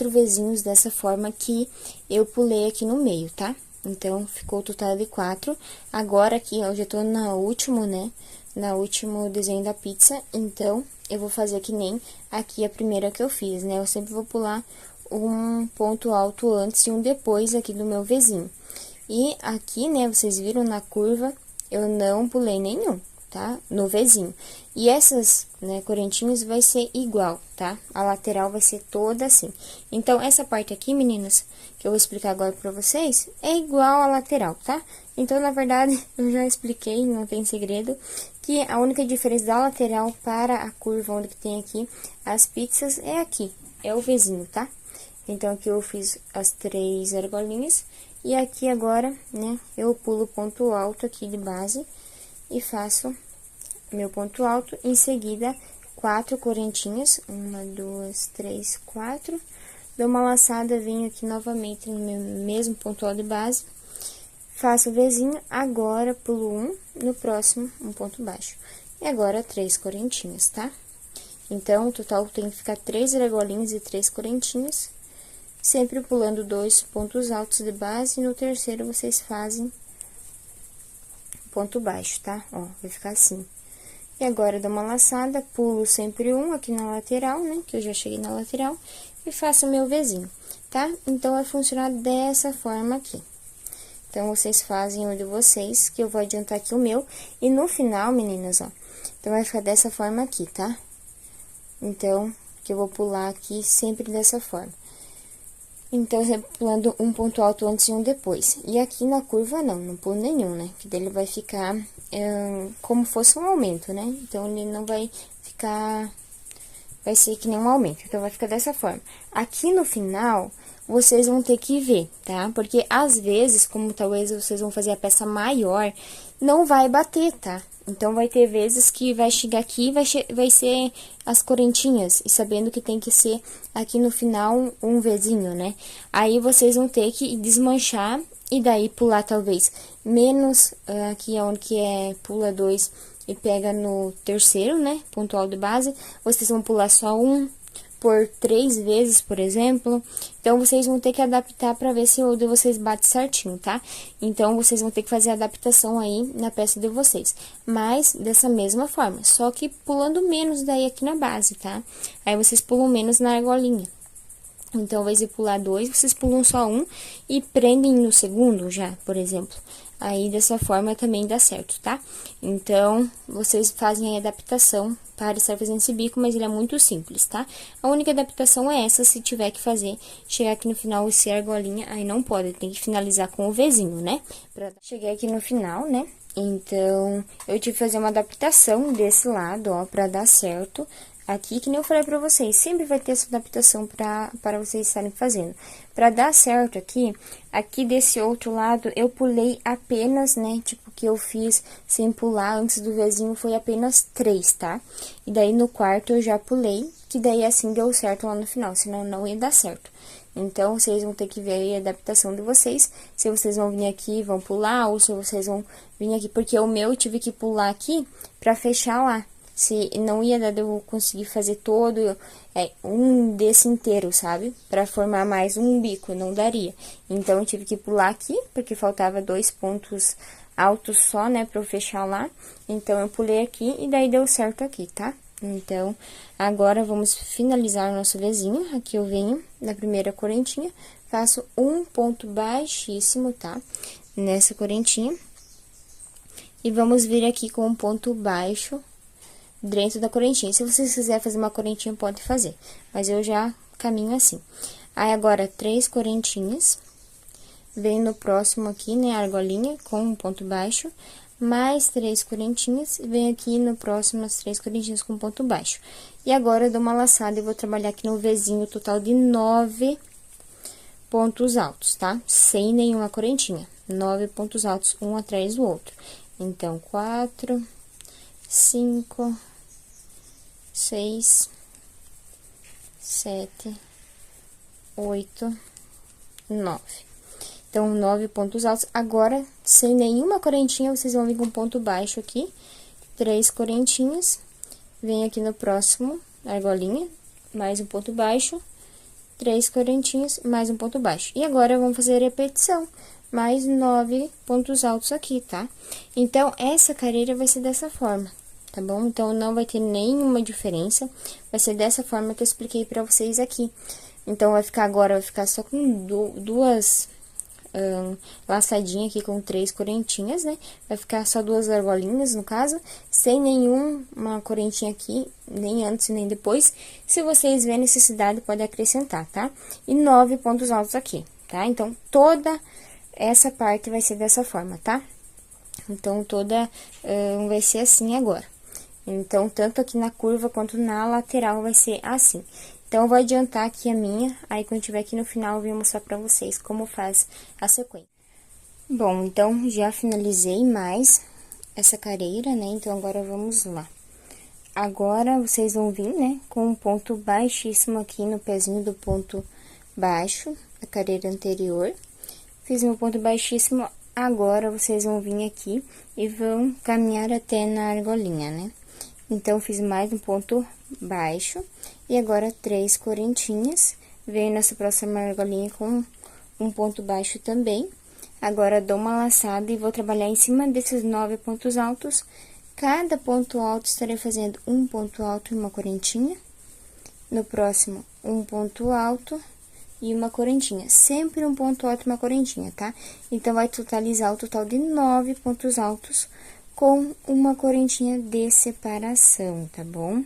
[SPEAKER 1] vezinhos dessa forma que eu pulei aqui no meio, tá? Então, ficou o total de 4. Agora aqui, ó, eu já tô na último, né? Na último desenho da pizza, então, eu vou fazer que nem aqui a primeira que eu fiz, né? Eu sempre vou pular um ponto alto antes e um depois aqui do meu vezinho. E aqui, né, vocês viram na curva, eu não pulei nenhum, tá? No vezinho. E essas, né, correntinhas vai ser igual, tá? A lateral vai ser toda assim. Então, essa parte aqui, meninas, que eu vou explicar agora pra vocês, é igual a lateral, tá? Então, na verdade, eu já expliquei, não tem segredo, que a única diferença da lateral para a curva onde que tem aqui as pizzas é aqui, é o vezinho, tá? Então, aqui eu fiz as 3 argolinhas, e aqui agora, né, eu pulo o ponto alto aqui de base e faço meu ponto alto, em seguida, 4 correntinhas, 1, 2, 3, 4, dou uma laçada, venho aqui novamente no meu mesmo ponto alto de base, faço o vezinho, agora pulo um, no próximo, um ponto baixo. E agora, 3 correntinhas, tá? Então, o total tem que ficar 3 argolinhas e 3 correntinhas, sempre pulando 2 pontos altos de base, e no terceiro vocês fazem ponto baixo, tá? Ó, vai ficar assim. E agora, dou uma laçada, pulo sempre um aqui na lateral, né? Que eu já cheguei na lateral, e faço meu vezinho, tá? Então, vai funcionar dessa forma aqui. Então, vocês fazem o de vocês, que eu vou adiantar aqui o meu. E no final, meninas, ó, então, vai ficar dessa forma aqui, tá? Então, que eu vou pular aqui sempre dessa forma. Então, sempre pulando um ponto alto antes e um depois. E aqui na curva, não pulo nenhum, né? Que dele vai ficar como fosse um aumento, né? Então, ele não vai ficar... Vai ser que nem um aumento. Então, vai ficar dessa forma. Aqui no final, vocês vão ter que ver, tá? Porque, às vezes, como talvez vocês vão fazer a peça maior, não vai bater, tá? Então, vai ter vezes que vai chegar aqui e vai ser as correntinhas, e sabendo que tem que ser aqui no final um vezinho, né? Aí, vocês vão ter que desmanchar e daí pular, talvez, menos aqui onde que é pula 2 e pega no terceiro, né? Ponto alto de base. Vocês vão pular só um por 3 vezes, por exemplo. Então, vocês vão ter que adaptar pra ver se o de vocês bate certinho, tá? Então, vocês vão ter que fazer a adaptação aí na peça de vocês. Mas, dessa mesma forma, só que pulando menos daí aqui na base, tá? Aí, vocês pulam menos na argolinha. Então, ao invés de pular 2, vocês pulam só um e prendem no segundo já, por exemplo. Aí, dessa forma, também dá certo, tá? Então, vocês fazem a adaptação para estar fazendo esse bico, mas ele é muito simples, tá? A única adaptação é essa, se tiver que fazer, chegar aqui no final e ser argolinha, aí não pode, tem que finalizar com o Vzinho, né? Cheguei aqui no final, né? Então, eu tive que fazer uma adaptação desse lado, ó, pra dar certo. Aqui, que nem eu falei pra vocês, sempre vai ter essa adaptação para vocês estarem fazendo. Pra dar certo aqui desse outro lado, eu pulei apenas, né, tipo, que eu fiz sem pular antes do Vzinho foi apenas 3, tá? E daí, no quarto, eu já pulei, que daí assim deu certo lá no final, senão não ia dar certo. Então, vocês vão ter que ver aí a adaptação de vocês, se vocês vão vir aqui e vão pular, ou se vocês vão vir aqui, porque o meu eu tive que pular aqui pra fechar lá. Se não ia dar de eu conseguir fazer todo um desse inteiro, sabe? Pra formar mais um bico, não daria. Então, eu tive que pular aqui, porque faltava 2 pontos altos só, né, pra eu fechar lá. Então, eu pulei aqui e daí deu certo aqui, tá? Então, agora, vamos finalizar o nosso Vzinho. Aqui eu venho na primeira correntinha, faço um ponto baixíssimo, tá? Nessa correntinha. E vamos vir aqui com um ponto baixo dentro da correntinha. Se vocês quiserem fazer uma correntinha, pode fazer. Mas eu já caminho assim. Aí, agora, 3 correntinhas. Venho no próximo aqui, né, a argolinha com um ponto baixo. mais 3 correntinhas, e venho aqui no próximo as 3 correntinhas com ponto baixo. E agora, eu dou uma laçada e vou trabalhar aqui no Vzinho, total de 9 pontos altos, tá? Sem nenhuma correntinha. 9 pontos altos, um atrás do outro. Então, 4, 5, 6, 7, 8, 9. Então, 9 pontos altos. Agora, sem nenhuma correntinha, vocês vão vir com ponto baixo aqui. 3 correntinhas. Vem aqui no próximo, argolinha, mais um ponto baixo. 3 correntinhas, mais um ponto baixo. E agora, vamos fazer a repetição. Mais 9 pontos altos aqui, tá? Então, essa carreira vai ser dessa forma, tá bom? Então, não vai ter nenhuma diferença. Vai ser dessa forma que eu expliquei pra vocês aqui. Então, vai ficar só com duas laçadinhas aqui com 3 correntinhas, né? Vai ficar só 2 argolinhas, no caso, sem nenhuma correntinha aqui, nem antes nem depois. Se vocês verem necessidade, pode acrescentar, tá? E 9 pontos altos aqui, tá? Então, toda essa parte vai ser dessa forma, tá? Então, toda vai ser assim agora. Então, tanto aqui na curva quanto na lateral vai ser assim. Então, eu vou adiantar aqui a minha, aí quando tiver aqui no final, eu venho mostrar pra vocês como faz a sequência. Bom, então, já finalizei mais essa carreira, né? Então, agora vamos lá. Agora, vocês vão vir, né, com um ponto baixíssimo aqui no pezinho do ponto baixo, da carreira anterior. Fiz meu ponto baixíssimo, agora, vocês vão vir aqui e vão caminhar até na argolinha, né? Então, fiz mais um ponto baixo, e agora 3 correntinhas, venho nessa próxima argolinha com um ponto baixo também. Agora, dou uma laçada e vou trabalhar em cima desses 9 pontos altos. Cada ponto alto, estarei fazendo um ponto alto e uma correntinha. No próximo, um ponto alto e uma correntinha. Sempre um ponto alto e uma correntinha, tá? Então, vai totalizar o total de 9 pontos altos com uma correntinha de separação, tá bom?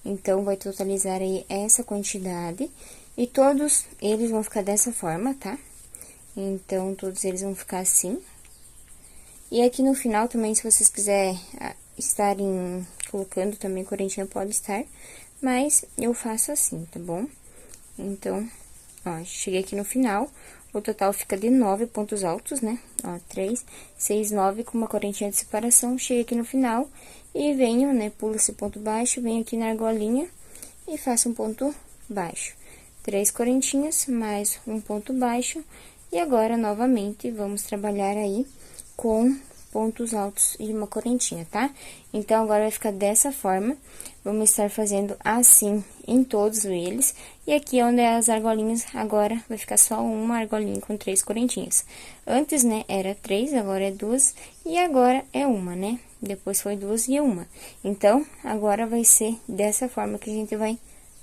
[SPEAKER 1] Então, vai totalizar aí essa quantidade, e todos eles vão ficar dessa forma, tá? Então, todos eles vão ficar assim. E aqui no final também, se vocês quiserem estarem colocando também correntinha, pode estar, mas eu faço assim, tá bom? Então, ó, cheguei aqui no final. O total fica de 9 pontos altos, né? Ó, 3, 6, 9, com uma correntinha de separação. Chego aqui no final e venho, né? Pulo esse ponto baixo, venho aqui na argolinha e faço um ponto baixo. 3 correntinhas, mais um ponto baixo. E agora, novamente, vamos trabalhar aí com pontos altos e uma correntinha, tá? Então, agora vai ficar dessa forma. Vamos estar fazendo assim em todos eles. E aqui, onde é as argolinhas, agora vai ficar só uma argolinha com 3 correntinhas. Antes, né, era 3, agora é 2, e agora é uma, né? Depois foi 2 e uma. Então, agora vai ser dessa forma que a gente vai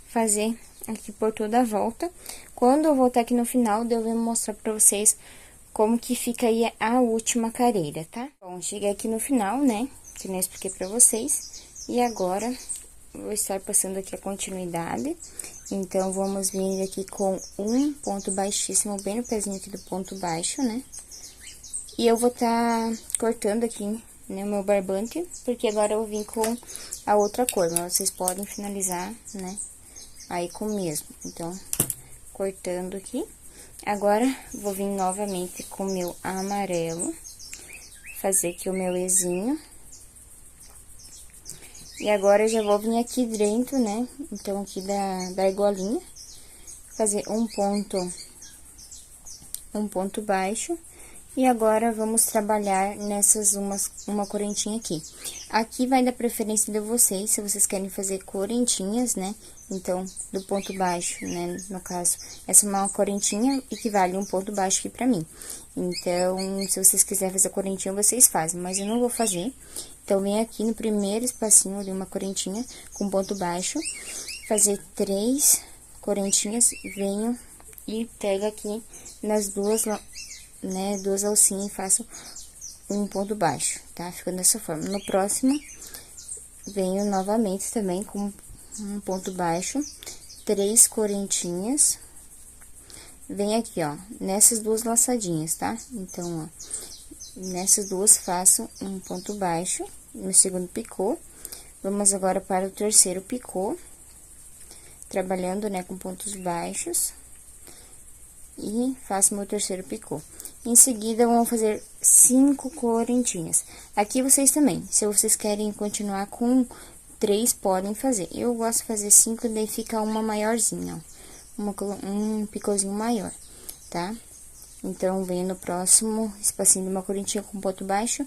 [SPEAKER 1] fazer aqui por toda a volta. Quando eu voltar aqui no final, eu vou mostrar pra vocês como que fica aí a última carreira, tá? Bom, cheguei aqui no final, né? Que eu expliquei pra vocês. E agora, vou estar passando aqui a continuidade. Então, vamos vir aqui com um ponto baixíssimo, bem no pezinho aqui do ponto baixo, né? E eu vou tá cortando aqui, né, o meu barbante, porque agora eu vim com a outra cor, mas vocês podem finalizar, né, aí com o mesmo. Então, cortando aqui. Agora, vou vir novamente com o meu amarelo, fazer aqui o meu ezinho. E agora, eu já vou vir aqui dentro, né, então, aqui da argolinha, fazer um ponto baixo. E agora, vamos trabalhar nessas uma correntinha aqui. Aqui vai da preferência de vocês, se vocês querem fazer correntinhas, né? Então, do ponto baixo, né? No caso, essa é uma correntinha equivale a um ponto baixo aqui pra mim. Então, se vocês quiserem fazer correntinha, vocês fazem, mas eu não vou fazer. Então, vem aqui no primeiro espacinho de uma correntinha com ponto baixo, fazer 3 correntinhas, venho e pego aqui nas duas, né, 2 alcinhas e faço um ponto baixo, tá? Ficando dessa forma. No próximo, venho novamente também com um ponto baixo, 3 correntinhas, vem aqui, ó, nessas 2 laçadinhas, tá? Então, ó, Nessas duas, faço um ponto baixo no segundo picô. Vamos agora para o terceiro picô, trabalhando, né, com pontos baixos. E faço meu terceiro picô. Em seguida, vamos fazer 5 correntinhas. Aqui vocês também, se vocês querem continuar com 3, podem fazer. Eu gosto de fazer 5, daí fica uma maiorzinha, ó. Um picôzinho maior, tá? Então, venho no próximo espacinho de uma correntinha com ponto baixo,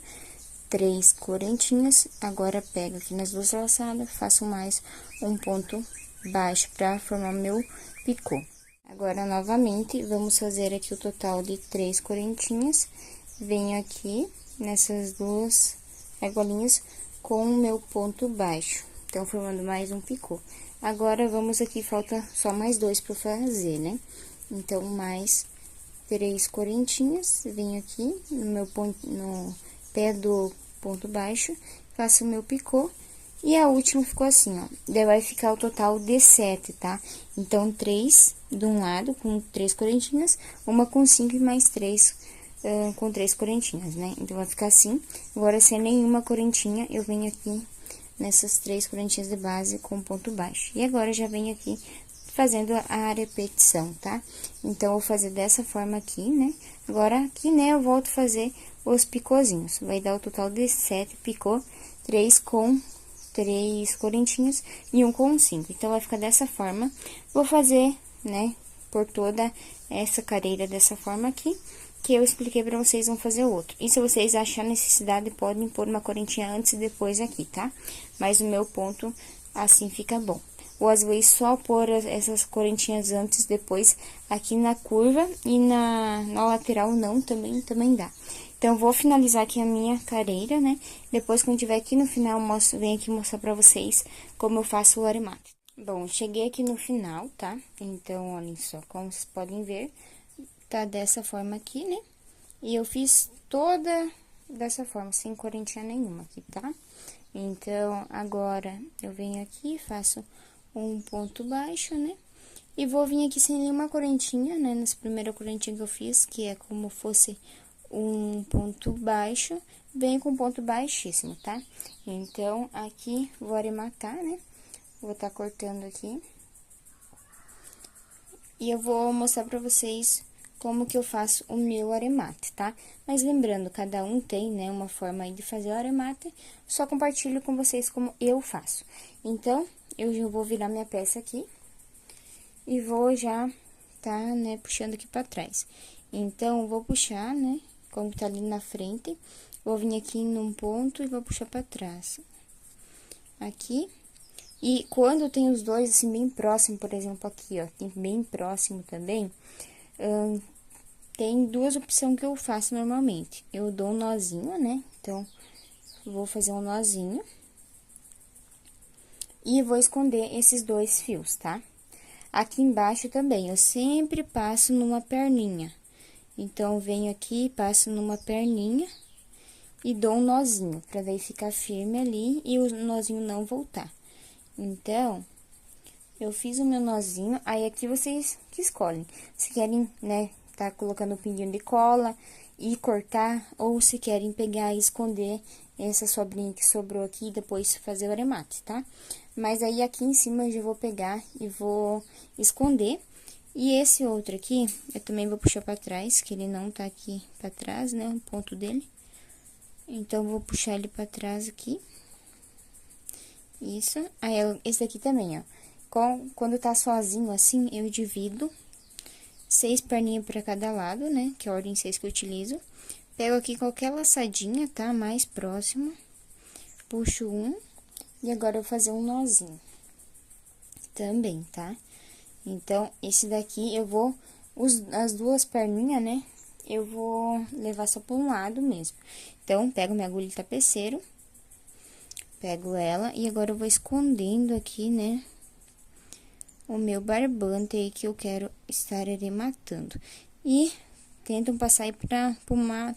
[SPEAKER 1] 3 correntinhas. Agora, pego aqui nas duas laçadas, faço mais um ponto baixo pra formar meu picô. Agora, novamente, vamos fazer aqui o total de 3 correntinhas. Venho aqui nessas duas argolinhas com o meu ponto baixo. Então, formando mais um picô. Agora, vamos aqui, falta só mais 2 pra fazer, né? Então, mais 3 correntinhas, venho aqui no meu ponto, no pé do ponto baixo, faço o meu picô. E a última ficou assim, ó. Daí vai ficar o total de 7, tá? Então, 3 de um lado, com 3 correntinhas, uma com 5 e mais 3 com 3 correntinhas, né? Então, vai ficar assim. Agora, sem nenhuma correntinha, eu venho aqui nessas 3 correntinhas de base com ponto baixo. E agora, já venho aqui fazendo a repetição, tá? Então, eu vou fazer dessa forma aqui, né? Agora, aqui, né, eu volto a fazer os picôzinhos. Vai dar o total de 7 picô, 3 com 3 correntinhas e um com 5. Então, vai ficar dessa forma. Vou fazer, né, por toda essa careira dessa forma aqui, que eu expliquei pra vocês, vão fazer outro. E se vocês acharem necessidade, podem pôr uma correntinha antes e depois aqui, tá? Mas o meu ponto, assim, fica bom. Ou, às vezes, só pôr essas correntinhas antes, depois, aqui na curva e na lateral não, também dá. Então, vou finalizar aqui a minha careira, né? Depois, quando tiver aqui no final, venho aqui mostrar pra vocês como eu faço o aremate. Bom, cheguei aqui no final, tá? Então, olhem só, como vocês podem ver, tá dessa forma aqui, né? E eu fiz toda dessa forma, sem correntinha nenhuma aqui, tá? Então, agora, eu venho aqui, faço um ponto baixo, né? E vou vir aqui sem nenhuma correntinha, né? Nessa primeira correntinha que eu fiz, que é como fosse um ponto baixo, venho com ponto baixíssimo, tá? Então, aqui, vou arematar, né? Vou tá cortando aqui. E eu vou mostrar pra vocês como que eu faço o meu aremate, tá? Mas lembrando, cada um tem, né, uma forma aí de fazer o aremate, só compartilho com vocês como eu faço. Então, eu já vou virar minha peça aqui e vou já tá, né, puxando aqui pra trás. Então, eu vou puxar, né, como tá ali na frente, vou vir aqui num ponto e vou puxar pra trás. Aqui. E quando tem os dois, assim, bem próximo, por exemplo, aqui, ó, tem bem próximo também, tem duas opções que eu faço normalmente. Eu dou um nozinho, né? Então, vou fazer um nozinho. E vou esconder esses 2 fios, tá? Aqui embaixo também, eu sempre passo numa perninha. Então, venho aqui, passo numa perninha e dou um nozinho, pra daí ficar firme ali e o nozinho não voltar. Então, eu fiz o meu nozinho, aí aqui vocês que escolhem. Se querem, né, tá colocando um pinguinho de cola e cortar, ou se querem pegar e esconder essa sobrinha que sobrou aqui e depois fazer o aremate, tá? Mas aí, aqui em cima, eu já vou pegar e vou esconder. E esse outro aqui, eu também vou puxar pra trás, que ele não tá aqui pra trás, né, o ponto dele. Então, vou puxar ele pra trás aqui. Isso. Aí, esse aqui também, ó. Quando tá sozinho assim, eu divido 6 perninhas pra cada lado, né? Que é a ordem 6 que eu utilizo. Pego aqui qualquer laçadinha, tá? Mais próximo. Puxo um. E agora, eu vou fazer um nozinho. Também, tá? Então, esse daqui, eu vou... as duas perninhas, né? Eu vou levar só pra um lado mesmo. Então, pego minha agulha de tapeceiro. Pego ela e agora eu vou escondendo aqui, né, o meu barbante aí que eu quero estar arrematando. E tentam passar aí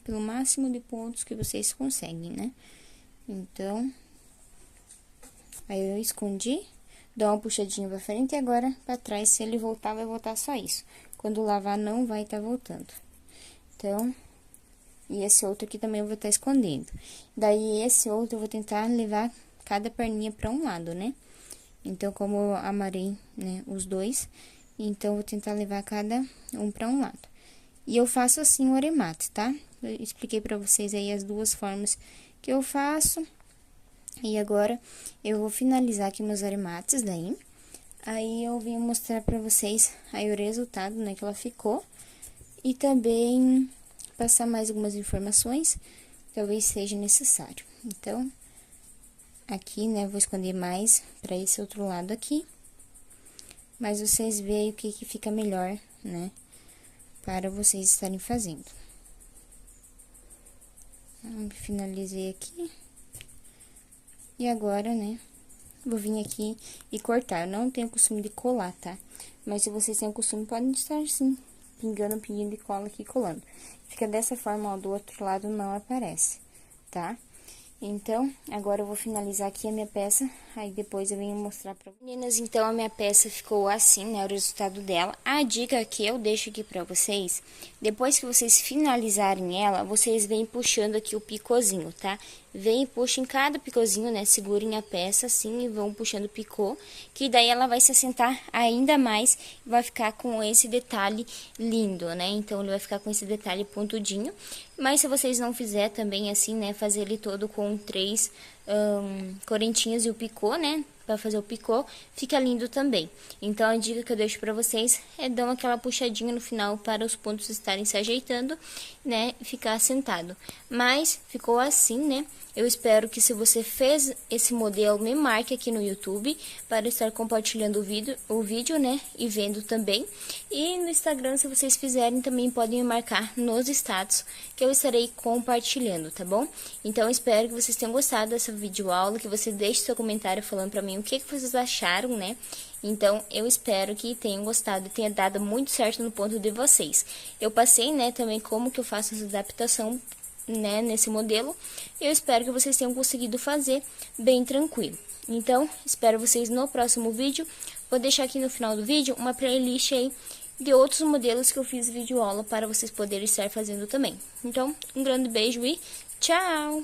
[SPEAKER 1] pelo máximo de pontos que vocês conseguem, né? Então, aí eu escondi, dou uma puxadinha pra frente e agora pra trás, se ele voltar, vai voltar só isso. Quando lavar, não vai tá voltando. Então, E esse outro aqui também eu vou estar escondendo. Daí, esse outro eu vou tentar levar cada perninha para um lado, né? Então, como eu amarrei, né, os dois, então, eu vou tentar levar cada um para um lado. E eu faço assim o aremate, tá? Eu expliquei pra vocês aí as duas formas que eu faço. E agora, eu vou finalizar aqui meus aremates daí. Aí, eu vim mostrar pra vocês aí o resultado, né, que ela ficou. E também passar mais algumas informações, talvez seja necessário. Então, aqui, né, vou esconder mais pra esse outro lado aqui. Mas vocês veem o que fica melhor, né, para vocês estarem fazendo. Finalizei aqui. E agora, né, vou vir aqui e cortar. Eu não tenho costume de colar, tá? Mas se vocês têm o costume, podem estar, sim, pingando um pinguinho de cola aqui, colando. Fica dessa forma, ó, do outro lado não aparece, tá? Então, agora eu vou finalizar aqui a minha peça, aí depois eu venho mostrar pra vocês. Meninas, então a minha peça ficou assim, né, o resultado dela. A dica que eu deixo aqui pra vocês, depois que vocês finalizarem ela, vocês vêm puxando aqui o picôzinho, tá? Vem e puxa em cada picôzinho, né, segurem a peça assim e vão puxando o picô, que daí ela vai se assentar ainda mais e vai ficar com esse detalhe lindo, né? Então, ele vai ficar com esse detalhe pontudinho. Mas se vocês não fizer também assim, né, fazer ele todo com 3 correntinhas e o picô, né, para fazer o picô, fica lindo também. Então, a dica que eu deixo pra vocês é dar aquela puxadinha no final para os pontos estarem se ajeitando, né, e ficar assentado. Mas, ficou assim, né, eu espero que se você fez esse modelo, me marque aqui no YouTube, para estar compartilhando o vídeo, né, e vendo também. E no Instagram, se vocês fizerem, também podem me marcar nos status, que eu estarei compartilhando, tá bom? Então, espero que vocês tenham gostado dessa videoaula, que você deixe seu comentário falando pra mim o que vocês acharam, né? Então, eu espero que tenham gostado e tenha dado muito certo no ponto de vocês. Eu passei, né, também como que eu faço essa adaptação, né, nesse modelo. Eu espero que vocês tenham conseguido fazer bem tranquilo. Então, espero vocês no próximo vídeo. Vou deixar aqui no final do vídeo uma playlist aí de outros modelos que eu fiz vídeo aula para vocês poderem estar fazendo também. Então, um grande beijo e tchau!